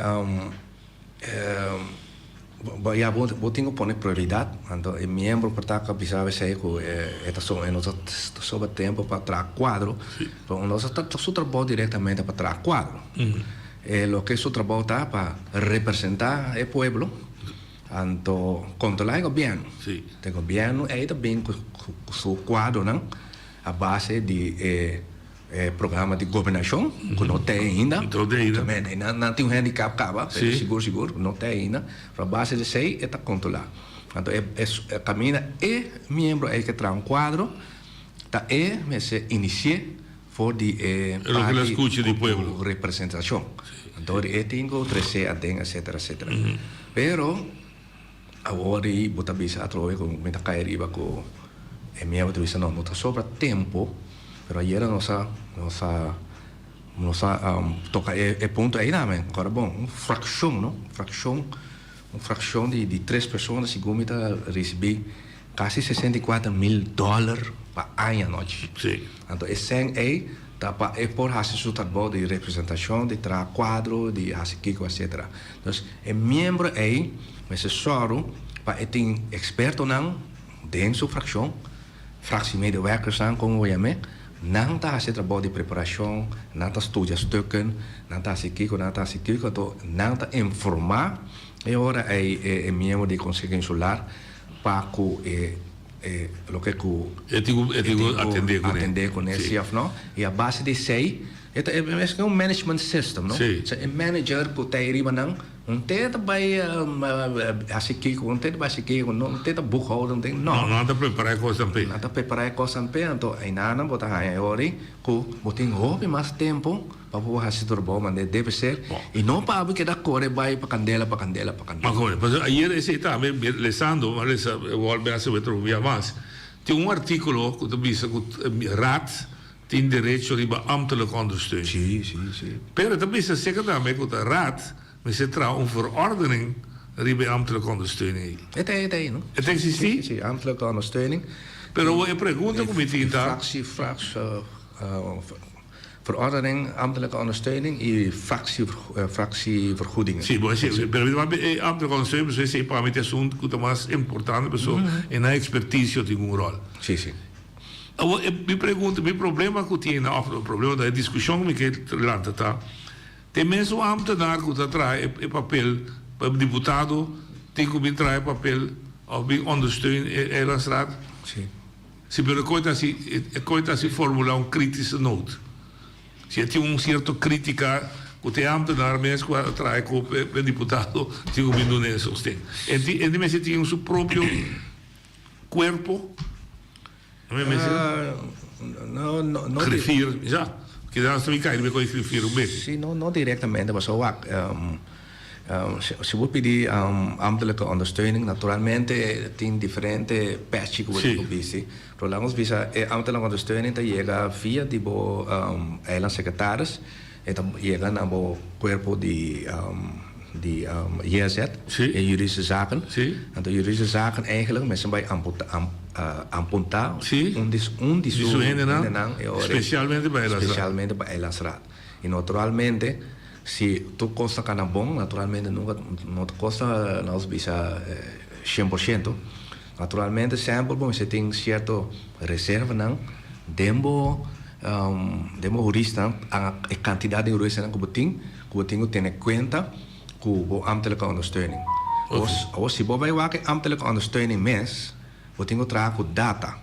ya vou tenho poner prioridade, então o membro para que bisa ser que esta só é nosso sobre tempo para trazer quadro, então nós está seu trabalho diretamente para trazer quadro. Lo que seu trabalho tá para representar o povo, então controlar o governo. O governo é também com seu quadro, não? A base de programa de governação, que não tem ainda. Não tem um handicap, seguro, não tem ainda. Para a base de sei, é controlar. Então, caminha e membro é que traz um quadro, tá mas se inicia for de representação. Então, tem que crescer, etc. Pero, agora, você bisa através com muita cairiba com o membro diz não está sobra tempo. Pero ayer nossa toca ponto aí também. Agora bom, fração de 3 pessoas segundo está receber quase $64 mil para ano noite. Sim. Então esse aí tá para por fazer seu trabalho de representação, de trazer quadro, de fazer kiko, etc. Então é membro aí, mas é só para ter experto não dentro da fração, fractiemedewerkers aan como eu chamo. Não está fazendo trabalho de preparação, não está estudando stukken, não está assistindo, não está informar. E agora é membro de Conselho Insular para que lo que atender com esse não. E a base de sei é um management system, não? É manager que tem riba não tem também assistindo, não tem também assistindo, não tem boekhouden, não está preparar coisa também. Não está preparar coisa também, então aí nada botar aí agora que botem roupa mais tempo para poder fazer trabalho, mas deve ser e não para que da corre vai para candela. Agora, mas ayer esse estava lendo, mas volta a saber trocar mais. Tem artigo que diz que RAT tem direito a ambtelijke ondersteuning. Sim. Pero também se zeker daarmee que de RAT se trouw verordening bij ambtelijke ondersteuning. Het não? Het existe? Sim, ambtelijke ondersteuning. Pero eu pergunto como está. Verordening, ambtelijke ondersteuning en fractievergoedingen. Sim, pero ambtelijke ondersteuning is een paar met assunto que é mais importante, pessoal, e na expertise tem rol. Sim. Me problema que tem, o problema da discussão que relata tá. Tem mesmo ambtenaar que está traz o papel para o deputado, tem que trazer papel of ondersteunen a straat. Sim. Se per coita si formula un kritische noot. Se tem certo crítica que tem ambtenaar mesmo que traz com o deputado, tem que doen nesse sostém. E de mesmo tem seu próprio corpo. Não. Griffier, já. Que dan também cai de coisa griffier o mesmo. Sim, não diretamente, mas o se você pedir ambtelijke ondersteuning, naturalmente tem diferente patches que você pode Pero lang bisa ambtelijke ondersteuning te llega via tipo eilandsecretaris, llega naar het cuerpo de JZ, juridische zaken. En de juridische zaken eigenlijk met z'n bij ampuntar, specialmente bij eilandsraad. E naturalmente se tu costa cana bom, naturalmente nunca não costa não bisa 100%. Naturalmente sempre bom você tem certo reserva não, demo jurista a quantidade de jurista que você tem em conta com o ambtelijke ondersteuning. Als je bij welke ambtelijke ondersteuning mes, we tem que trazer data.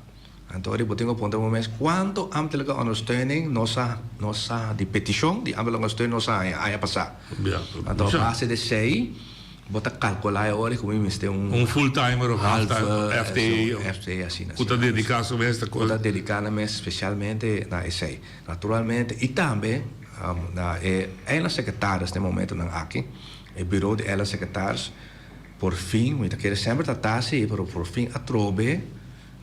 Então, we tem que apontar mes quanto ambtelijke ondersteuning nossa de petição de ambtelijke ondersteuning nossa a passar. Então, a base de sei, bota calcular agora como me tem full-timer of half-time FTE assim. Kuta dedicar sobre esta coisa. Kuta dedicar mes especialmente na essay. Naturalmente, e também ela secretárias no momento não aqui, o bureau de ela secretárias por fim, muita quer sempre tratar-se, por fim a trobe,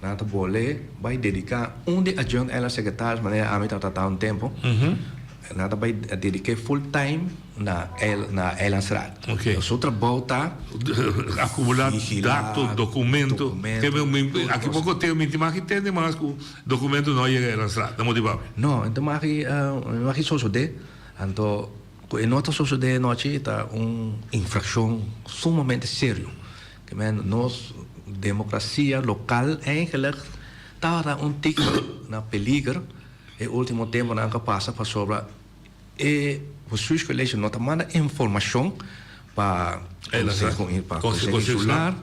nada bole, vai dedicar de adjunct ela secretárias, maneira a mim tratar um tempo, nada vai dedicar full time na ela será. Ok. O seu trabalho tá acumular dados, documento, aqui pouco tem uma intimidade que tem, mas o documento não chega ela será, não motivava. Não, então mas só de, então em nossa sociedade noite está infração sumamente sério, que nós democracia local eigenlijk está tic na peligro. E último tempo não passa para sobre o SUS colégio não manda informação para consular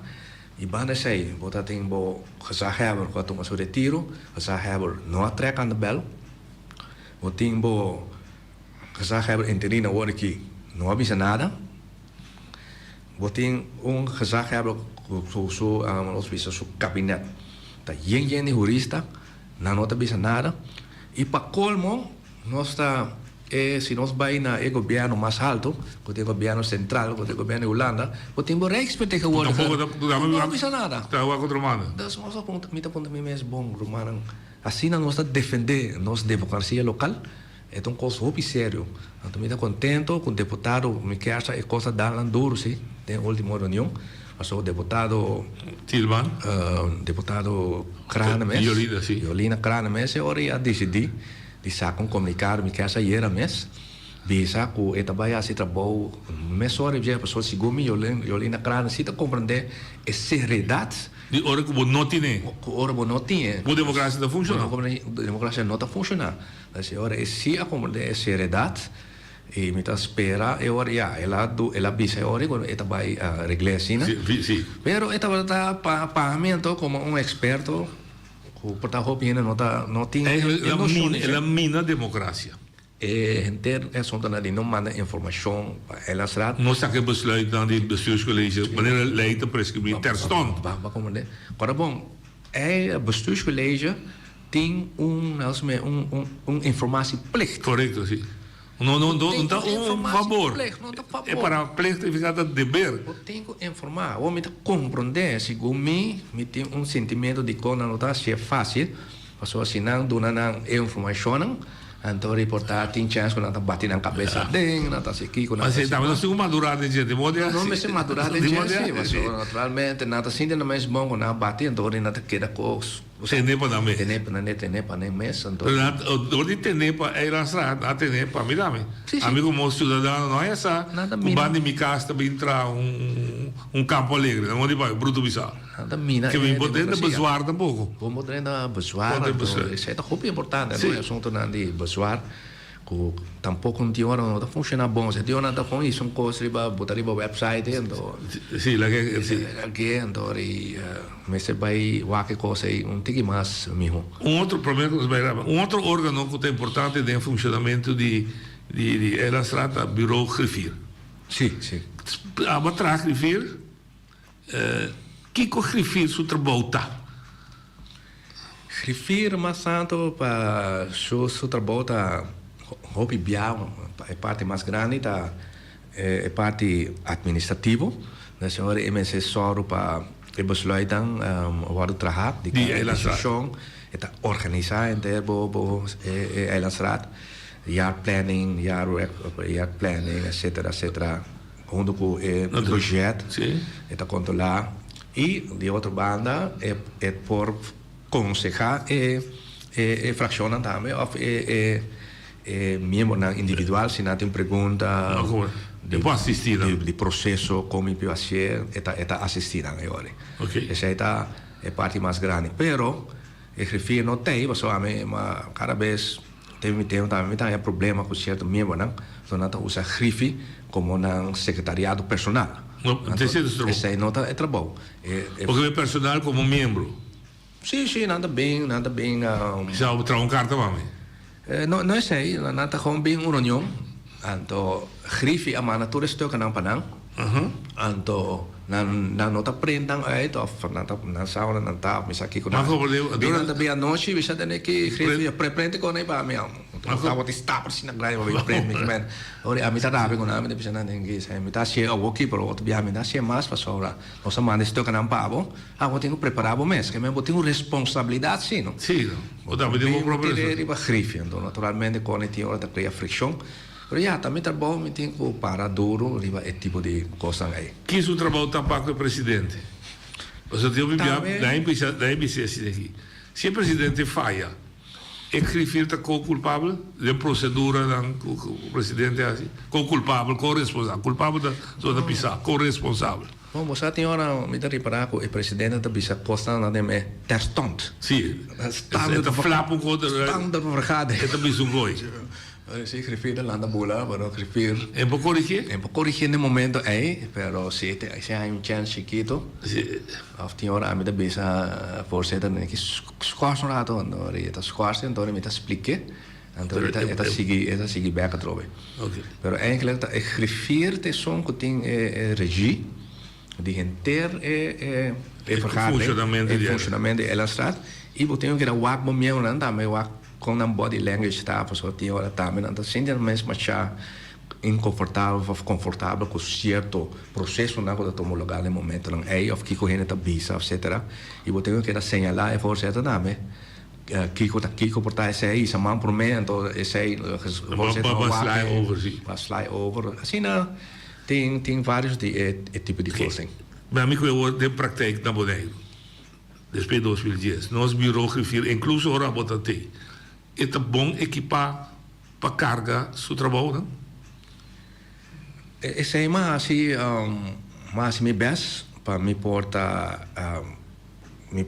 e banda sei bota tem bo gezagheber quando toma seu retiro gezagheber não atreka aan de bel boting bo gezagheber interino hoor ik não avisa nada boting gezagheber so nós visa su kabinet tá yen de jurista não avisa nada e para colmo nós está se nós vai na governo mais alto, o governo central, o governo de Holanda, o tempo Rijksvertegenwoordiger não avisa nada. Está o outro romano. Das nossa ponto, mita ponto mesmo bom romano. Assim nós está defender nossa democracia local. É um coisa muito sério. Então, me contento com o deputado, me quer essa coisa da duro, sim. Tem a última reunião. O deputado Tilman, deputado Kranemes, Jolina Kranemes, agora já decidi de sacar comunicar, me quer essa era mês. Bisa ku etabaya si trabalho, mas hora já pessoa segumi Jolina Kranemes, se compreender a seriedade. De hora que não tinha. Hora que não tinha. A democracia não funciona. A democracia não está funcionando. Mas agora se a compreender a seriedade. E me espera e ora já ela bisa ora quando ela vai arreglar assim, sim. Pero ela está pagamento como experto, o porta-roupa não tem. Ela mina democracia. Gente é só ali não manda informação para ela será. Não está que besluit dan die bestuurscollege wanneer het leidt te prescriberen terstond. Agora bom, bestuurscollege tem informatieplicht. Correcto, sim. Não está favor. É para planificar dever. Eu tenho que informar. Eu me compreender. Se eu me tem sentimento de que não está se é fácil, mas assim não dona informação, então reportar tem chance que não está batendo na cabeça dele, não está se aqui. Mas então não se madurado de gente, não me se madurado de gente, mas naturalmente não está sentindo mais bom quando bate, então não está queda com tenepa na mesa. Tenepa na mesa. O de tenepa é engraçado, a tenepa, me dá. Amigo meu cidadão, não é essa. O bando de casa também entrar campo alegre, não é de bruto bizarro. Que me botem de bezoar tampouco. Vou botar de bezoar. Isso é muito importante, não é assunto de bezoar. Tampouco não tinha hora, não está funcionando bom. Se tinha hora, não está com isso, coisa para botar no website. Sim, aqui, então, mas você vai qualquer coisa aí, tique mais mesmo. Outro problema, outro órgão que é importante no funcionamento de ela se trata do Bureau Griffier. Sim, sim. A batalha Griffier, que o Griffier seu trabalho está? Griffier, mas tanto para seu trabalho está hobby biao, é parte mais grande, tá? É parte administrativo. Na senhora MSC soro para besluiten waar het raad, die discussie, het organiseren in de Eilandsraad, jaarplanning, jaarplanning, etc. Onde com o projeto, het controlar. E de outra banda é por aconselhar e fracionar também, membro individual, se não tem pergunta de processo, como eu fazer, está assistindo agora. Essa é a parte mais grande. Pero, eu refiro não tem, mas cada vez também tem problema com certo membro, não? Então, usa grife como um secretariado personal. Esse não é trabalho. Porque é personal como membro? Sim, nada bem. Já trago uma carta, mami? Não é sei, nada como bem uma reunião. Então, grife a mana tudo estou canang panang. Então, na nota prendang ay to, na sauna na tap, misa aqui com nada. Nada bem a noite, bisa tem que grife prende com nem para mim. Tava te está por cima grande, vai prende me men. Ora a mita rabe com nada, me bisa nada ninguém, sai mita se a work por outro bia me dá se mais para sobra. Nossa manda estou canang pavo. Eu tenho preparado mês, que eu tenho responsabilidade sim, não? Sim. O da me deu problema. Riba grife, então naturalmente com ele tem hora de criar fricção. Pero também trabalho me tem que parar duro, riba é tipo de coisa aí. Que é o trabalho também com o presidente? Você tem da MBC aqui. Se o presidente falha, é que refere com o culpável da procedura com o presidente assim, com o culpável, com o responsável, culpável da zona pisar, com o responsável. Bom, você tem hora me dá reparar que o presidente da bisa costa na dem é terstond. Sim. Está flapo com o standaard vergadering. É também um goi. Sim, refiro lá na bola, mas refiro. É para corrigir? É para corrigir no momento aí, pero se há chance chiquito, of tem hora me dá bisa voorzitter que squash no rato, não é? Tá squash, então me tá explique. Então esta sigue back a trove. Okay. Pero eigenlijk é refiro te som que tem regie de inteiro funcionamento de Elstraat. E eu tenho que dar wak bom meu não também wak com um body language tá, pessoal tem hora também então sem mais machar inconfortável ou confortável com certo processo na quando tomo lugar no momento não é of que correndo tá bisa etc. E eu tenho que dar señalar e força também Kiko por trás aí, samam por mim, então esse aí slide over. Assim não tem vários tipos de coisas. Meu amigo, eu de praktijk na Bonaire. Desde 2010, nosso bureau refere, incluso ora botante, é bom equipar para carga seu trabalho, não? Esse é mais me best para me portar que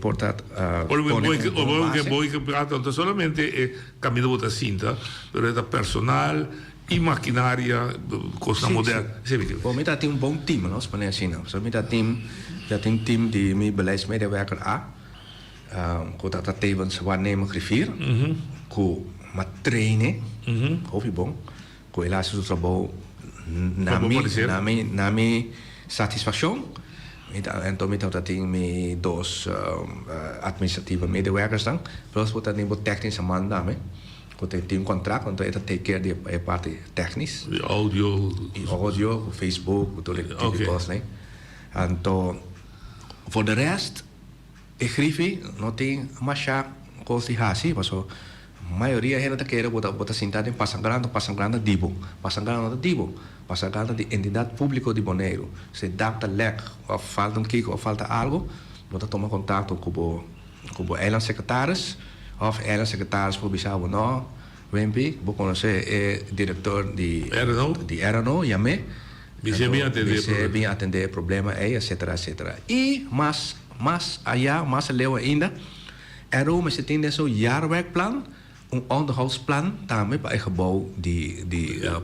bom equipar tanto solamente é caminho bota cinta, mas é personal e maquinária, coisa moderna. Bom, me tem bom time, nós podemos assim, não? So me tem time de me beleidsmedewerker A, que está tevens waarnemer griffier, que me treine, houve bom, que ele faz o trabalho na minha satisfação. Então me tem me dois administrative medewerkers dan, plus wat dan wat technische man daarmee. Tem um contrato, então ele take care de parte técnica. Audio, Facebook, tudo tipo de coisa, né? Então, for the rest, escrevi, não tem mais coisa de assim, mas a maioria ainda quer botar sentado em Passangrande Dibo, Passangrande de entidade pública de Bonaire. Se dá lek of falta kiko of falta algo, bota toma contato com o eiland secretaris. Of eiland secretaris por bisau não, Wempi, vou conhecer o diretor de RNO, Yame. Você bem atender problema aí, etc. E mais leu ainda, mas você tem esse jaarwerkplan, onderhoudsplan também para o gebouw de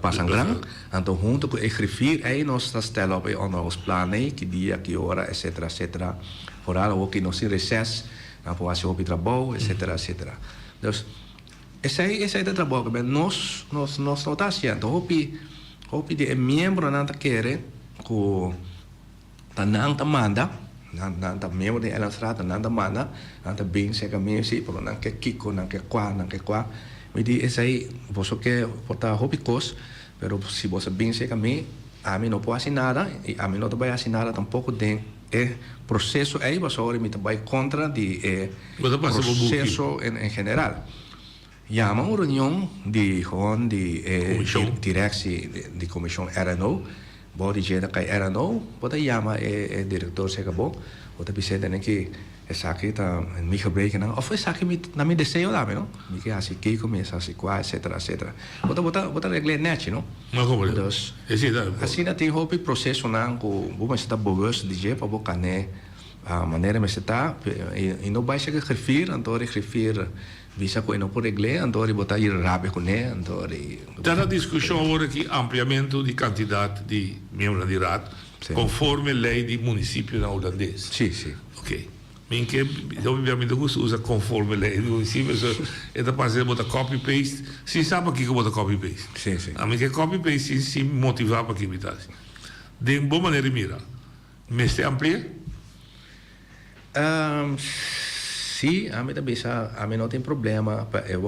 Passangrande. Então, junto com o griffier, aí nós stellen op o onderhoudsplan, que dia, que hora, etc. Vooral ook in onze reces, na aprovação do trabalho, etc. Dus, esse é o trabalho que nós não estamos fazendo. Hopi de membro não quer que não manda, não membro de Elstraat não manda, não bem se caminho se por não quer kiko, não quer quá. Me diz esse aí, você quer portar hopi cos, pero se você bem se caminho, a mim não pode assinar nada, e a mim não vai assinar tampouco tem processo aí, mas agora me vai contra de processo em geral. Llama una reunión de direção de comissão RNO body jeda kay era no, pota yama director sa kabo, pota biseda neki esaki ta mi gebreken na, of esaki mit na mi deseo dame no, mi que así que comienza así qua etcétera etcétera. Pota regle net, no? Maar kom maar. Dus dat. assim na tem hopi processo na ko, bu mas ta bogus DJ pa bo kane a maneira mas ta e no vai chegar refir, antori refir visa ko ino por regle, antori botar ir rabe com ne, antori. Data discussione ora che ampliamento di candidati di membri di RAD conforme lei di municipio na olandese. Sì, sì. Ok. Minché ovviamente questo usa conforme lei di municipio e da parte bota copy paste, si sa perché bota copy paste. Sì, sì. A me che copy paste si motiva per che vitasi. De un buon maniera mira. Me stai amplia? Sì, a me non tem problema per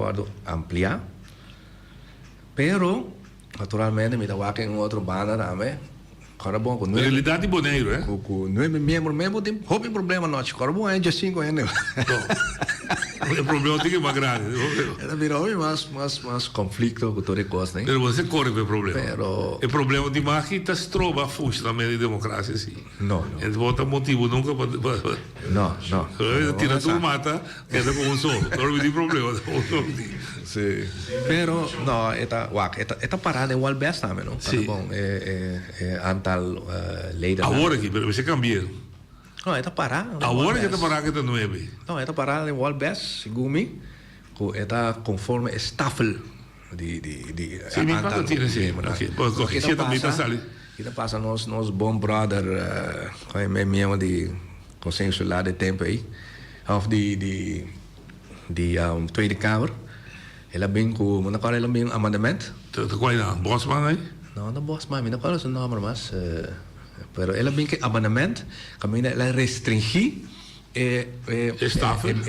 ampliare, però naturalmente mi dà qualche altro banda da me. Corabon con noi. Realtà di Bonaire, eh? Con noi membro tem hobby problema não, corabon é já 5 anos. O problema tem que mais grande. Era virou mais conflito com toda coisa, né? Pero você corre per problema. Pero o problema di Machi ta strova funzionamento di democrazia sì. No. E volta motivo nunca No. Tira tu mata queda con un solo. Non vedi problema. Sì. Pero no, eta parada igual best também, no? Sì. Bom, antal leden. Agora aqui, pero você cambia. No, eta parada. Agora que está parada que está 9. No, eta parada igual best, segumi, ko eta conforme staffel di Sì, mi quanto tiene sì. Ok, poi si também tá sali. Kita passa nos bom brother, kai me mesmo di Conselho Solar de tempo aí, of di Tweede Kamer. Ela bem com, mas agora ela bem amendamento. Tá qual é? Bosman aí? Não, não Bosman, mas agora é o nome mas pero ela bem que amendamento, caminha ela restringir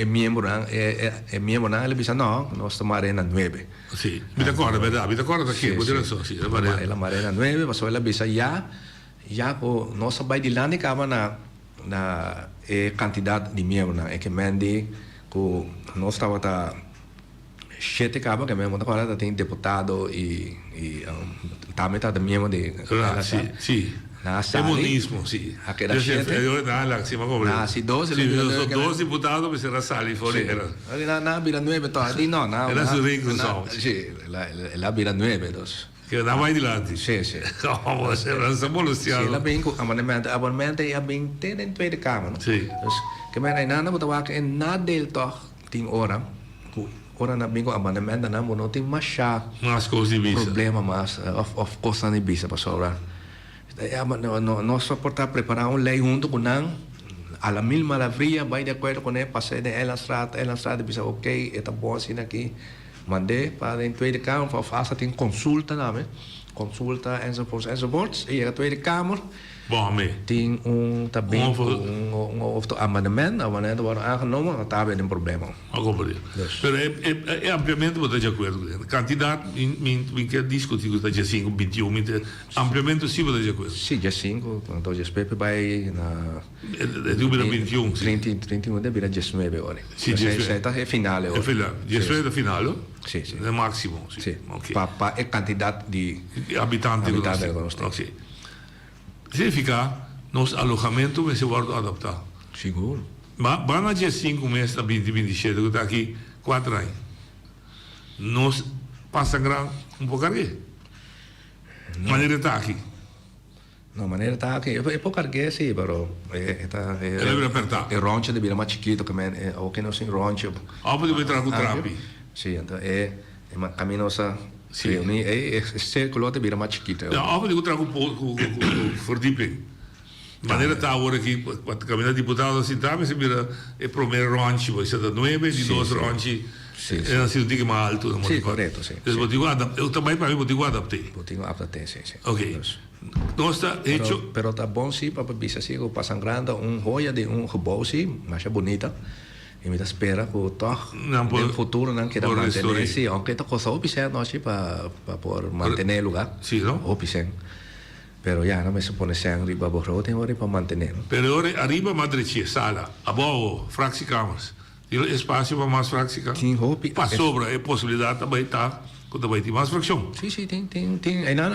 membro ela bisa no, nós tomare na 9. Sì, mi d'accordo, mi d'accordo perché vuol dire so, sì, ela marena 9, mas ela bisa já ko nossa vai de lá nem cava na quantidade de membro na que mende ko nós estava tá 7 cabo que mesmo agora tem deputado e também tá membro de sì. Comunismo, sì. Io sì, 12 deputati per essere sali fuori. Na Villanueva di no, era su Rico, sì, la Villanueva dos. Che da mai di là. Sì. No, era solo stiamo. Sì, la ben con abonnemento e ben in Tweede Kamer. Sì. Dus che me nana moet waken en nadeel toch 10 ora. Ora na bingo abonnemento na mo noting masha. Mas cosi bisa. Problema mas of costa ni bisa pasora. Nós só por estar preparando lei junto com não a la mil maravilha vai de acordo com ele passei de ela estrada bisa ok está bom assim aqui mandei para em Tweede Kamer para fazer tem consulta nome consulta enzovoorts e a Tweede Kamer bom me tem também um amendamento wordt aangenomen dat daar weer een probleem is. Pero é ampliamente vou estar de acordo com ele. Candidato min que discutir com já 5 21 ampliamente sim vou estar de acordo. Sim, já 5, então já espero vai na é 2021. 31 de vira 19 agora. Sim, já é final agora. É final. 19 é final? Sim. É máximo. Sim. Ok. Para é candidato de habitante do nosso. Ok. Significa nos alojamento vai se guarda adaptar. Seguro. Mas vai na dia 5 meses da 2027 que está aqui 4 anos. Nos passa grande pouco aqui. Maneira está aqui. Não, maneira está aqui. É pouco aqui sim, pero deve apertar. É ronche de vira mais chiquito que é o que não se ronche. Pode entrar com trapi. Sim, então é caminho sa sì, è circolo vira mais chiquito. No, pode entrar com verdieping. Maneira está agora aqui, quando caminha deputado assim, tá, mas vira é primeiro rancho, vai ser da 9, de 2 rancho. É assim, diga mais alto, não Sim, correto, sim. Eu também para mim vou adaptei. Vou adaptar, sim. Ok. Não está hecho. Pero tá bom sim, para bisa sim, o sangrando joia de gebouw sim, mas é bonita. E me espera que toch no futuro não queda manter sim, aunque tá coisa opção não sim para manter o lugar. Sim, não? Opção. Pero ya no me supone sean arriba borro tem hora para manter. Pero ora arriba madrecia sala, abaixo flexicamers. E espaço para mais flexicamers. Sim, hopi. Para sobra é possibilidade também tá quando vai ter mais fração. Sim, tem.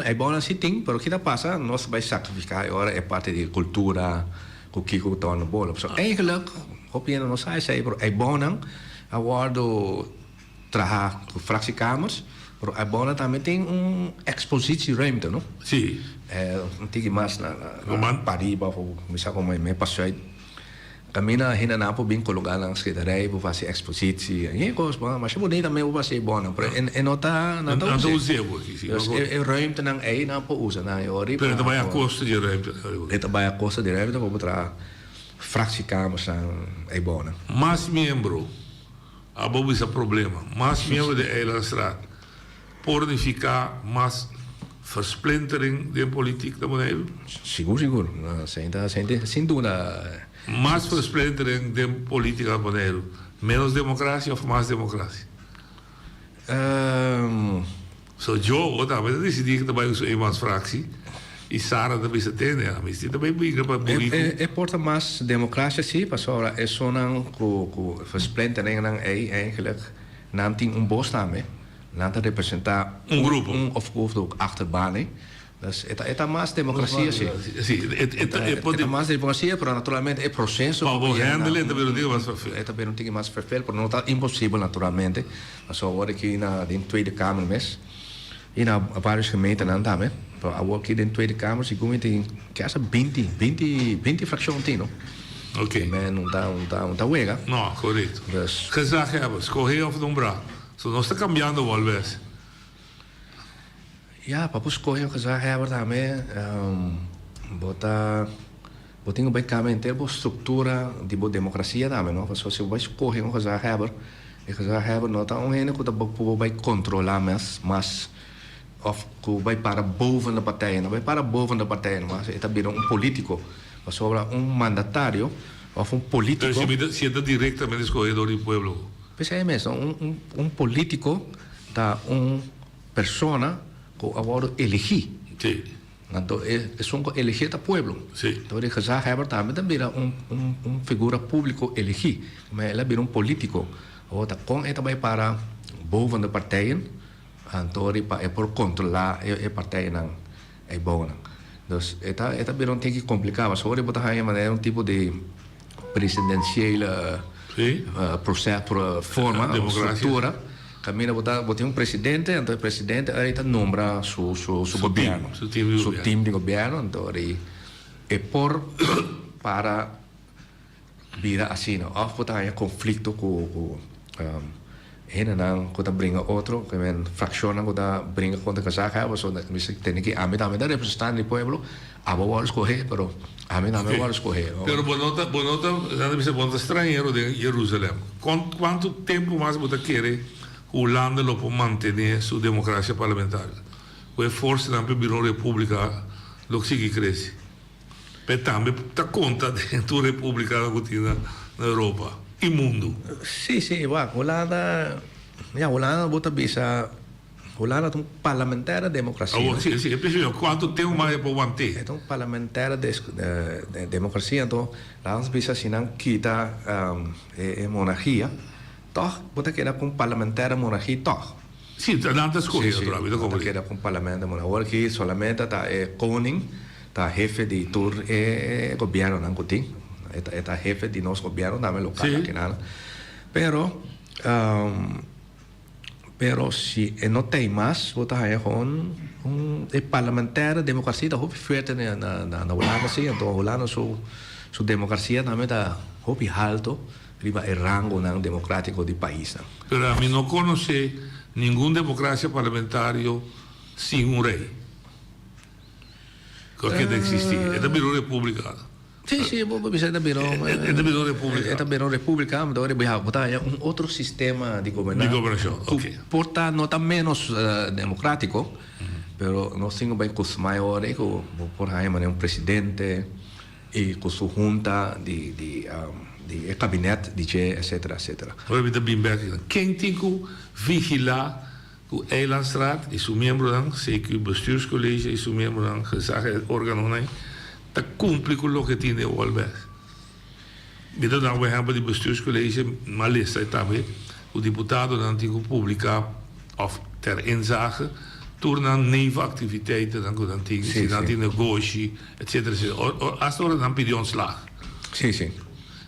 É bom assim, tem, mas o que passa, nós vamos sacrificar, agora é parte da cultura, o que o torna bom. Eigenlijk, opinião não sai, é bom, agora trabalhar com fractiekamers, mas é bom também tem expositieruimte, não? Sim. Não tem mais na Pariba, ou como me passou. Camina hina na po bem colocar na secretaria para fazer exposição e coisas mas é bonito também para fazer bom e não tá usando aqui é ruimte não é não po usa na hora pero também a custo de ruimte é também a custo de ruimte para botar fractiekamers é bom mais membro a bobo esse problema mais membro de Eilandstraat pode ficar mais versplintering de política da Bonaire seguro sem dúvida mais versplintering de política Bonaire, menos democracia ou mais democracia? Eu também decidi que também usei mais fractie e Sara também se tem, mas também briga para política. É porta mais democracia sim, mas agora é só não com versplintering não é eigenlijk não tem bos também, não te representar grupo, of achterban Dus het is mais democracia, sim. É mais democracia, mas naturalmente é processo. É também não tem mais perfil, porque não está impossível naturalmente. Mas agora aqui na Tweede Kamer mes, e na várias gemeentes não também. Agora aqui na Tweede Kamer, se como tem que essa 20 fracções tem, não? Ok. Mas não tá wega. Não, correto. Gezag hebben, escorrer of doen bra. So não está cambiando volves. Ja, para escolher o que já é também, botar bem caminho ter boa estrutura de boa democracia também, não? Porque se vai escolher o que já é, não está ene que vai controlar mais of que vai para boven da partij, não vai para boven da partij, mas é também político, mas sobre mandatário ou político. Se é diretamente escolhido do povo. Pois é mesmo, político da persona que agora elegi. Sim. Então, são eleger o povo. Sim. Então, ele já é também vira figura pública elegi. Mas ele vira político. Ou com ele também para boven da partij. Então, é por controlar a partij não é bom. Então, ele vira tem que complicar. Mas agora ele é tipo de presidencial processo, forma, estrutura. Camina botar presidente, então o presidente aí nombra su governo, su time de governo, então é por para virar assim, não, ou botar conflito com não quando brinca outro, que men fracciona quando brinca contra casaca, você tem que a mim também da representante do povo, a boa escolher, pero a mim também vou escolher. Pero bonota, nada me bonota estrangeiro de Jerusalém. Quanto tempo mais você quer Holanda lo può mantenere su democrazia parlamenare. E forse anche per la Repubblica lo si cresce. Per tambe ta conta dentro la Repubblica in Europa, il mondo. Sì, va, Holanda bota bisa Holanda è un parlamentare democrazia. Oh, sì, è piaciuto quanto tempo mai può mantenere. È un parlamentare democrazia, então lá bisa sinan kita monarchia. Toch, bota que era com parlamentar monarquia, toch? Sim, tantas coisas, bota que era com parlamentar monarquia. Aqui solamente tá koning, tá jefe de tur governo não tem, tá jefe de nosso governo também local aqui nada. Pero se não tem mais, bota aí com parlamentar democracia tá hope forte na Holanda sim, então Holanda su democracia também tá hope alto. Prima il rango democratico del paese. Però a me non conosce nessuna democrazia parlamentaria sin un re. Che esiste, è davvero repubblicana. Sì, bisogna davvero. È davvero repubblicana. È davvero repubblicana, ma dobbiamo votare un altro sistema di governazione. Ok. Porta nota meno democratico, però non stiamo ben con maiore, con un presidente e con sua junta di cabinet, eccetera. Ora vi ben bene. Quem tem que vigilar o Eilandstraat e seu membro dan, CQ bestuurscollege e seu membro dan gezag organon, te cumpre com o que tem de Walbert. Então, we hebben die bestuurscollege, maar lista também, o deputado dan tem que publicar of ter inzage, tornan nevenactiviteiten, dan kunnen dingen, Sì, dan sì. die negoci, eccetera, eccetera. Als er dan pidi ontslag. Sì, sì.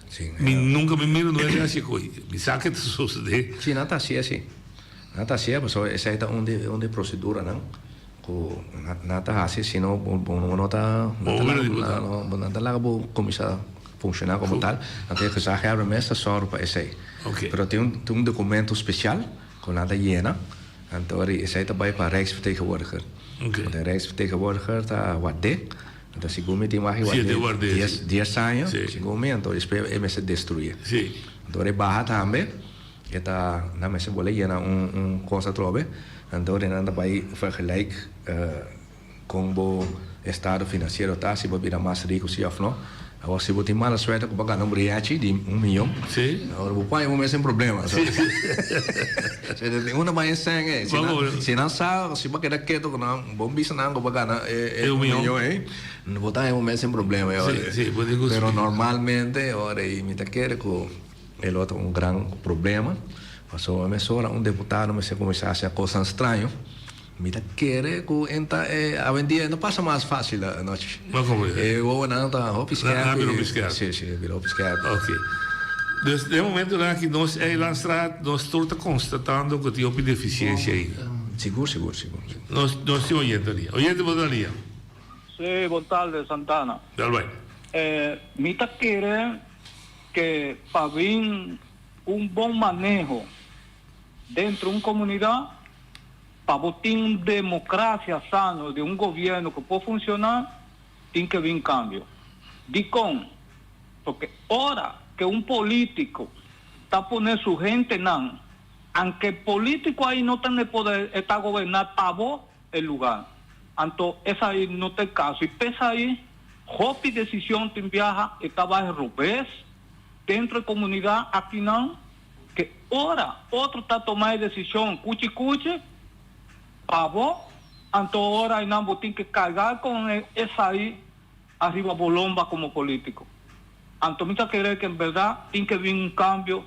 Sì, Mi nunca mi miro non è assim coi. Mi sa che tu succede. sì, nata sia sì. Nata sia, perso esa ita onde procedura nang ko nata hasi sino nota nata la bo comisa funcionar como tal, até que já have mesa só para esse. Okay. Pero tem um documento especial com nada llena. Então essa ita vai para Rijksvertegenwoordiger. Okay. De Rijksvertegenwoordiger tá wade. Então sigumi tem mais Sim, de guarde. 10 anos, Sim. sigumi então espero se destruir. Sì. Então ele barra também. Eta na mesa boleh llena cosa trobe. Então ele anda vai vergelijk com o estado financeiro tá se vai virar mais rico se of não. Agora se você mala suerte com pagar um briachi de 1 milhão. Sim. Agora o pai é um sem problema. Se tem uma mais sangue, se não sabe, se vai querer quieto com um bom bicho não com pagar é 1 milhão, não botar é um sem problema. Sim, pode gostar. Pero normalmente, ora e me quer com el outro um grande problema. Passou uma mesora, um deputado me se começar a fazer coisas estranhas. Me quer com enta a vendia não passa mais fácil a noite. Mas como é? Eu não tá Ah, virou piscar. Sim, virou piscar. Ok. Dus de momento lá que nós Eilandstraat, nós estamos constatando que tem deficiência ainda. Seguro. Nós temos oyente ali. Oyente, boa dia. Sí, boa tarde, Santana. Dale, vai. Me quiere que para vir bom manejo dentro de uma comunidade, para ter uma democracia sana de governo que pode funcionar, tem que vir cambio. De como? Porque ora que político está pondo sua gente não, aunque político aí não tem poder, está governando para vos o lugar. Então, essa aí não tem caso. E pensa aí, roupa decisão tem viaja, estava em rubés, dentro da comunidade, aqui não, que ora, outro está tomando decisão, cuchi, para vos, então ora aí não tem que carregar com essa aí, arriba bolomba como político. Então, me querer que em verdade tem que vir cambio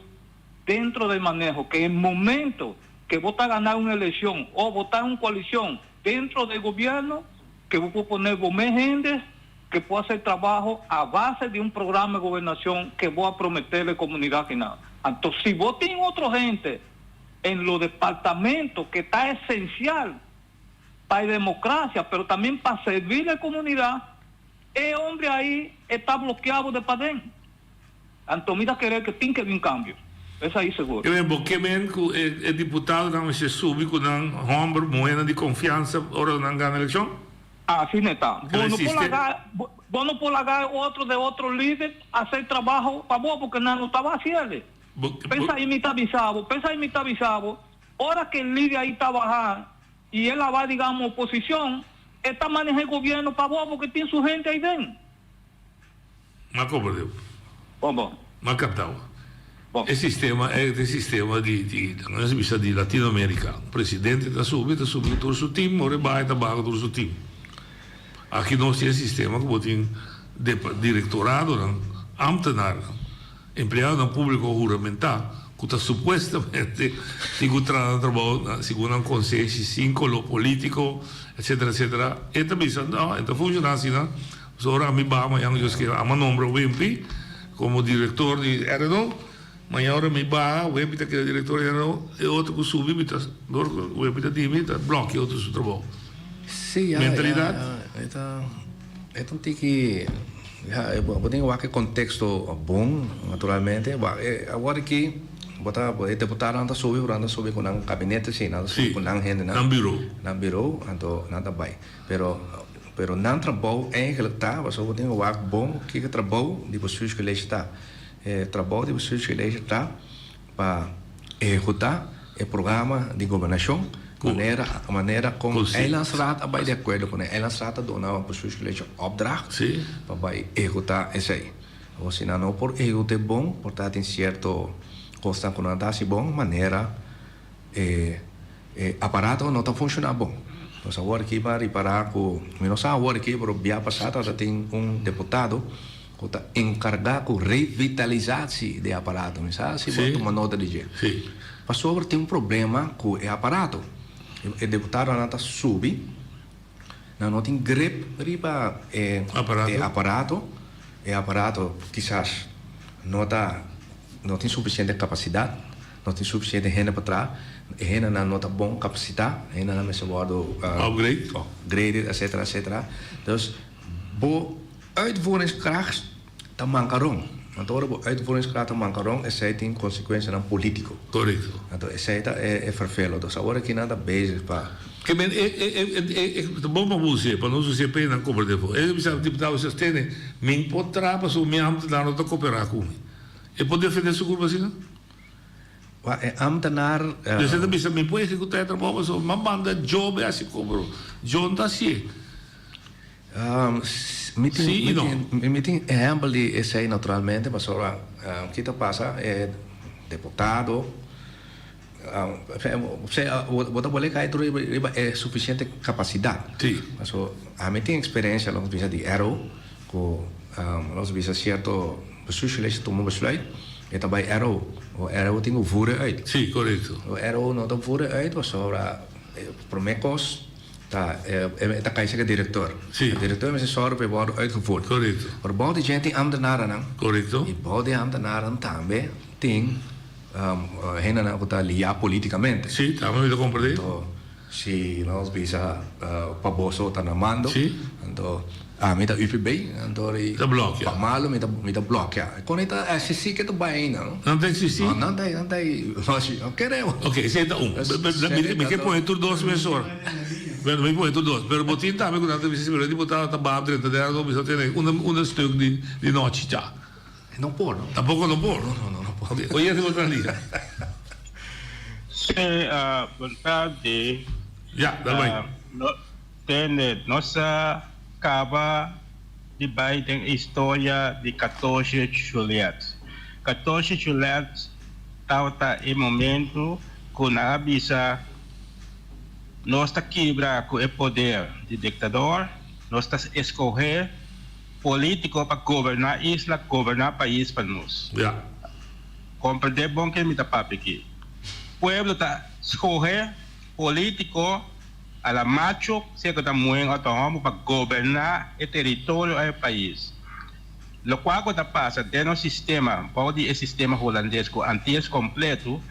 dentro do manejo, que em momento que vos está ganhando uma eleição ou votar uma coalição dentro do governo, que vos pode poner mais gente que pode fazer trabalho a base de programa de governação que vou prometer à comunidade final. Então, se vos tem outra gente em los departamentos que está essencial para a democracia, pero também para servir a comunidade, el hombre ahí está bloqueado de para dentro. Então, mira querer que tem que vir cambio. Isso aí seguro. Eu lembro que o deputado não se sube com um homem moeda de confiança ora não ganha a eleição? Assim está. Vou não pode largar outro de outro líder a fazer trabalho para vos, porque não estava fazendo. Pensa aí, me está avisado. Hora que o líder aí está bajando e ela vai, digamos, oposição, está manejando o governo para vos, porque tem sua gente aí dentro. Mas como deu? Bom. Mas captava. Esse sistema de Latinoamérica. O presidente está subindo todo o seu time, ora vai está baixo todo o seu time. Aqui nós temos sistema que tem directorado, ambtenaar, empregado público juramental, que está supuestamente tem trabalho segundo um conselho 5, lo político, etc. E também não, então funciona assim, não? Agora a mim vai, eu esqueci, a nombra o MP como diretor de RNO, mas agora me vai, o MP que é diretor de RNO, e outro que subiu, o MP está tímido, bloqueia outro seu trabalho. Sim, mentalidade. Então tem que tem que contexto bom, naturalmente. Agora que botar deputado anda subir com um gabinete sim, anda subir com um gente na bureau, então nada vai. Pero não trabalho eigenlijk tá, mas eu tenho algo bom que trabalho de pessoas que está, trabalho de pessoas que está para executar o programa de governação. Maneira como Eilandstraat vai de acordo com Eilandstraat dona uma pessoa que lê opdracht para executar isso aí. Ou se não por executar bom, portanto em certo costa com nada se bom maneira aparato não está funcionando bom. Nós agora aqui para reparar com nós agora aqui por via passada já tem deputado que está encarregado com revitalização do aparato, não sabe se bota uma nota de jeito. Mas sobre tem problema com o aparato. o deputado nata subi, não tem grip riba aparato quizás não tem suficiente capacidade, não tem suficiente gente para trás, gente não tem bom capacidade, gente não é seguro upgrade, etc. Então, bo uitvoeringskracht te mancaron. Want de uitvoeringskracht te mancaron is zij in consequentie dan politico. Correcto. Want is zij dat vervelend. Dus ahora que nada bezig pa. Que men bom para você, para nós você pena cobrar depois. Ele precisa deputado se tem, me pode trabalhar so me ambtenaar não cooperar com. E pode defender sua culpa assim? Ambtenaar. Dus dat bisa me pode executar trabalho so, uma banda job é assim cobro. John tá assim. Meeting exemplo de esse naturalmente, mas agora que está passa é deputado, você bota boleh kait tu é suficiente capacidade. Sim. Mas a mim tem experiência nós bisa de Arrow, com nós bisa certo besluit tomar besluit. E também o Arrow tem o voeren uit. Sim, correto. O Arrow não tem voeren uit, mas agora promekos Tá kaya siya director. Sim. O diretor is zorgen bij worden uitgevoerd. Correcto. Maar bouw die gente ambtenaren. Correcto. E bouw die ambtenaren também tem hena na kota lia politicamente. Sim, também me compreender. Então, se nós bisa paboso tá na mando. Sim. Então, me tá UPB, então tá bloqueia. Pamalo me tá bloqueia. Quando tá SC que tá bem, não. Não tem SC? Não tem. Nós queremos. Ok, senta me que põe tudo 2 pessoas. Me põe tudo 2. Pero botin tá me quando vice deputado tá bab 30 de não bisa ter um stuk de noite já. Não por, não. Tampouco não por. Não por. Okay. Oye, te outra linha. Sim, vontade. Já, tá bem. Tem nossa acaba de vai tem história de 14 de Juliette. 14 de Juliette estava em momento com a avisa nós está quebra com o poder de ditador, nós está escolher político para governar isla, governar país para nós. Já. Compreender bom que me tá papo aqui. O povo está escolher político a la macho se que está muy autónomo para gobernar el territorio del país. Lo cual que pasa dentro del sistema, pode el sistema holandés que antes completo,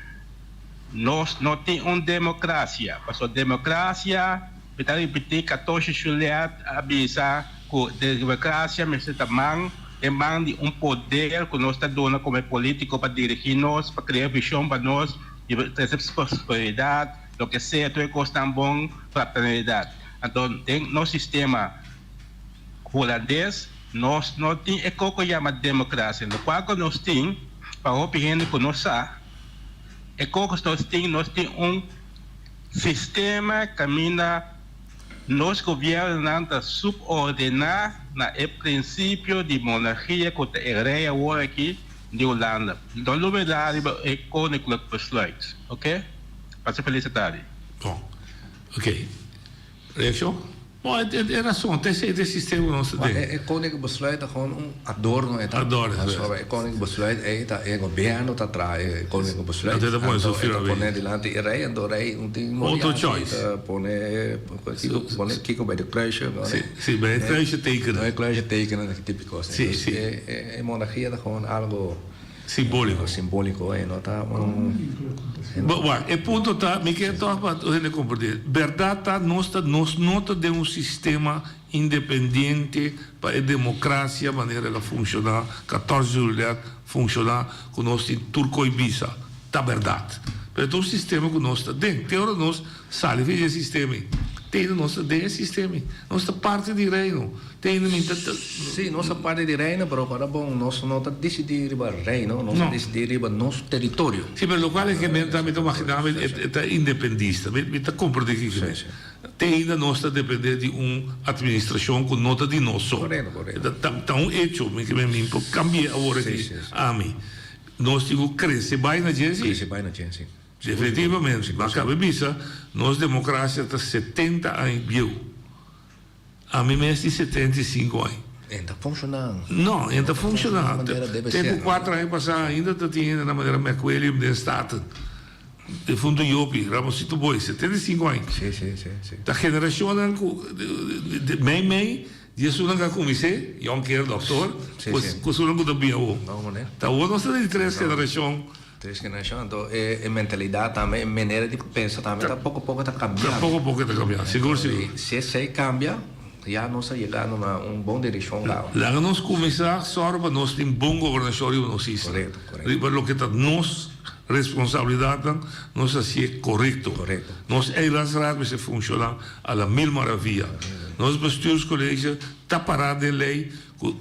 nós não tem uma democracia. Porque a democracia, está repetir 14 Juliette avisa que a democracia merece também demanda poder que nós está dando como político para dirigir nós, para criar visão para nós, e trazer prosperidade. Lo que sea, todo es tan bom fraternidade. Então, no sistema holandês, nós não temos o que chama democracia. No qual nós temos, para o pequeno que nós sabemos, nós temos sistema que caminha, nós governantes subordenar o princípio de monarquia que é rei agora aqui de Holanda. Então, na verdade, é koninklijk besluit. Ok? Passa felicidade. Bom, ok. Reação? Bom, é razão, tem esse sistema nosso dentro. É koning besluit gewoon adorno. Adorno. É koning besluit, é governo tá atrás, é koning besluit. Até depois o filho pone dilante e rei, então rei não tem outro choice. Pone kiko bij de kruisje. Sim, bij het kruisje tekenen. Het kruisje tekenen, typisch. Sim, sim. É monarquia gewoon algo simbólico. Simbólico, não tá Mas o ponto está, me quer para você compreender. Verdade tá, nós não temos sistema independente para a democracia, maneira ela funcionar, 14 de julho funcionar com nós em Turco e Ibiza. Tá verdade. Mas é um sistema que nós está dentro. Tem hora nós sabe ver esse sistema. Tem nossa desse sistema. Nossa parte de reino. Sim, nossa parte de reino, mas para bom, nós não está decidir riba reino, nós decidir riba nosso território. Sim, mas o qual é que me está imaginando é independista, me está compreendendo que tem ainda nós está depender de uma administração com nota de nós. Correto. Tá um hecho que me cambia agora aqui. A mim, nós temos que crescer bem na gente. Crescer bem na gente. Definitivamente, mas a cabeça, nossa democracia está 70 anos viu. A mim é de 75 anos. Ainda funcionando. Não, ainda funcionando. Tem 4 anos passar ainda está tendo na maneira McWilliam de Staten. de fundo Iopi, Ramosito Boy, 75 anos. Sim, sim, sim, sim. Da geração de mei, dia sunan ka kumise, yung care doctor, kusunan ko da biao. Não, né? Tá o nosso de três geração. Três gerações, então é mentalidade também, maneira de pensar também, tá pouco a pouco tá cambiando. Pouco a pouco tá cambiando, seguro, seguro. Se esse cambia, já nós chegamos numa bom direção lá. Lá nós começar só para nós ter bom governação e nós isso. Correto, correto. Para o que tá nós responsabilidade, nós assim é correto. Correto. Nós é las rádios se funciona a la mil maravilha. Nós bestuurs colleges tá parado de lei,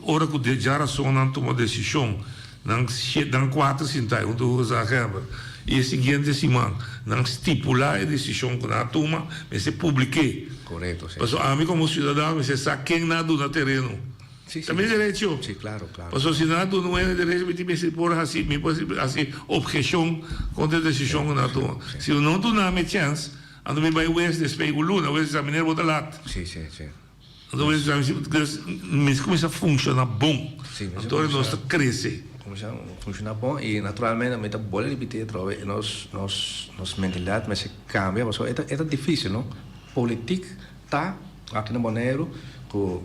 hora que de já razão não toma decisão. Dan 4 sintai, do Zagreb. E a seguinte semana, não estipular a decisão que na toma, mas se publique. Correto, sim. Mas a mim como cidadão, você sabe quem nada no terreno. Sim, também é direito. Sim, claro, claro. Mas se nada não é direito, me se por assim, me pode assim objeção contra a decisão que na toma. Se eu não dou me chance, ando me vai o esse despego luna, o esse examinar o lá. Sim, sim, sim. Então, mas começa a funcionar bom. Sim, então, nós cresce. Funciona bom e naturalmente a gente pode repetir outra nossa mentalidade, mas se cambia, mas é difícil, não? Política tá aqui no Bonaire, que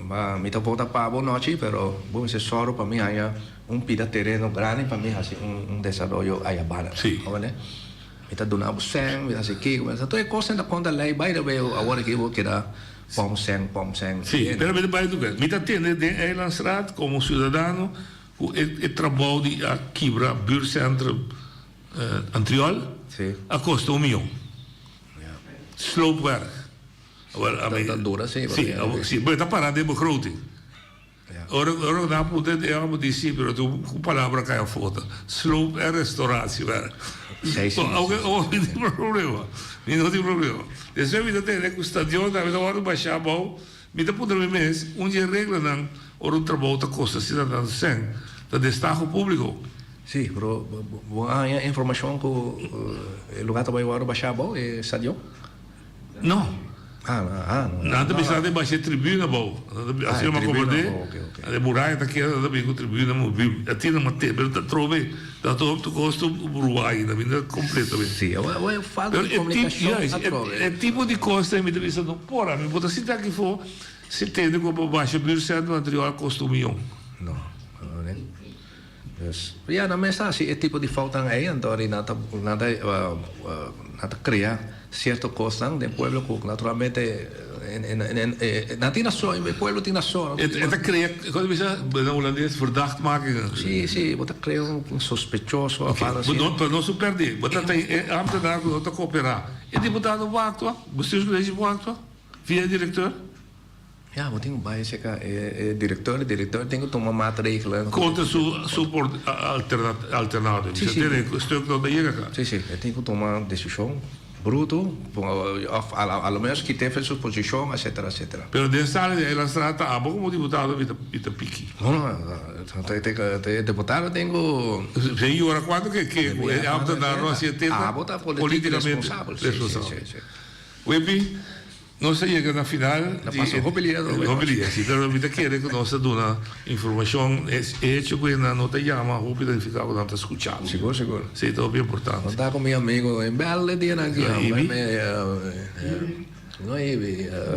a gente volta para a boa noite, pero bom se só para mim há pida terreno grande para mim assim desenvolvimento aí abaixo, sim, né? Kita donava sangue, assim que, mas até coisa da conta lei vai da agora que vou quedar pom sen. Sim, pero me vai do que. Me tá tendo é lançado como cidadão o trabalho de quebrar buurcentrum Antriol a custa $1 milhão. Sloopwerk. Dat dura, sim. Sim, mas está parado de begroting. Ora dá para poder dizer, pero tu palavra cai a foto. Sloop é restauratie. Não tem problema. Não tem problema. Depois me tem que o estadião da vida hora baixar bom, me dá para o mês, dia regra não, ora trabalho da costa cidadã sem, da destaque público. Sim, pero a informação que o lugar trabalho hora baixar bom é estadião? Não. Não. Nada precisa de baixar tribuna bom. Assim uma comandante, a muralha está aqui, ela também com tribuna móvel. Até não mate, mas tá trove, tá todo tu gosto Uruguai, na vida completamente. Sim, eu falo de comunicação. É tipo de coisa me deve ser não porra, me botar se tá aqui for, se tem de como baixa buurcentrum Antriol custa $1 milhão. Não, né? Ja, na mesa assim, é tipo de falta aí, então nada criar certo coisa do pueblo que naturalmente não tem nação, o pueblo tem nação. É criar, quando você na holandês verdacht maken. Sim, você cria sospechoso, para não se perder, você tem ambtenaar que não cooperar. E deputado vai actuar, bestuurscollege vai actuar, via diretor. Ja, we moeten bij zeggen, directeur tem que tomar maatregelen. Contra support alternativo. Sim, Você tem um stuk dat je gaat. Sim, tem que tomar decisão bruto, a lo menos que teve sua posição, etc. Pero de sala de la strada, como deputado vita piqui. Não, deputado tenho. Sei ora quando que é ambtenaar não se tenta politicamente responsável. Webi nós chegamos na final de mobilidade, sim, pero me quer que nós dando uma informação hecho que não te chama, hope de ficar com tanta escuchando. Seguro. Sim, todo bem importante. Está com meu amigo em belo dia aqui, não é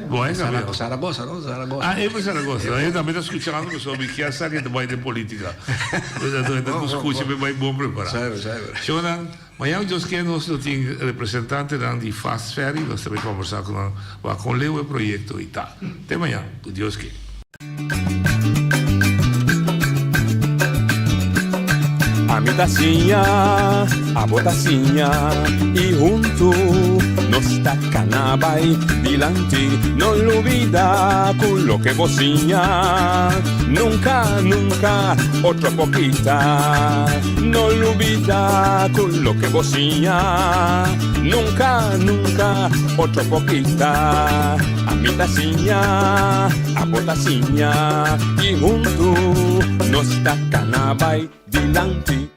Boa, Zaragoza, não? Zaragoza. Ah, é para Zaragoza. Eu também estou escutando que sobre que é sabe que vai de política. Então, escute, me vai bom preparar. Sabe. Shonan, amanhã nós queremos ter representante de Fast Ferry, nós também conversar com Leo o projeto e tal. Até amanhã, que Deus quer. A mi tacinha, a botacinha e junto nos tacanabay dilante, no olvida con lo que bocina, nunca otra poquita, no olvida con lo que bocina, nunca otra poquita, a mi tacinha, a botacinha y junto nos tacanabay dilante.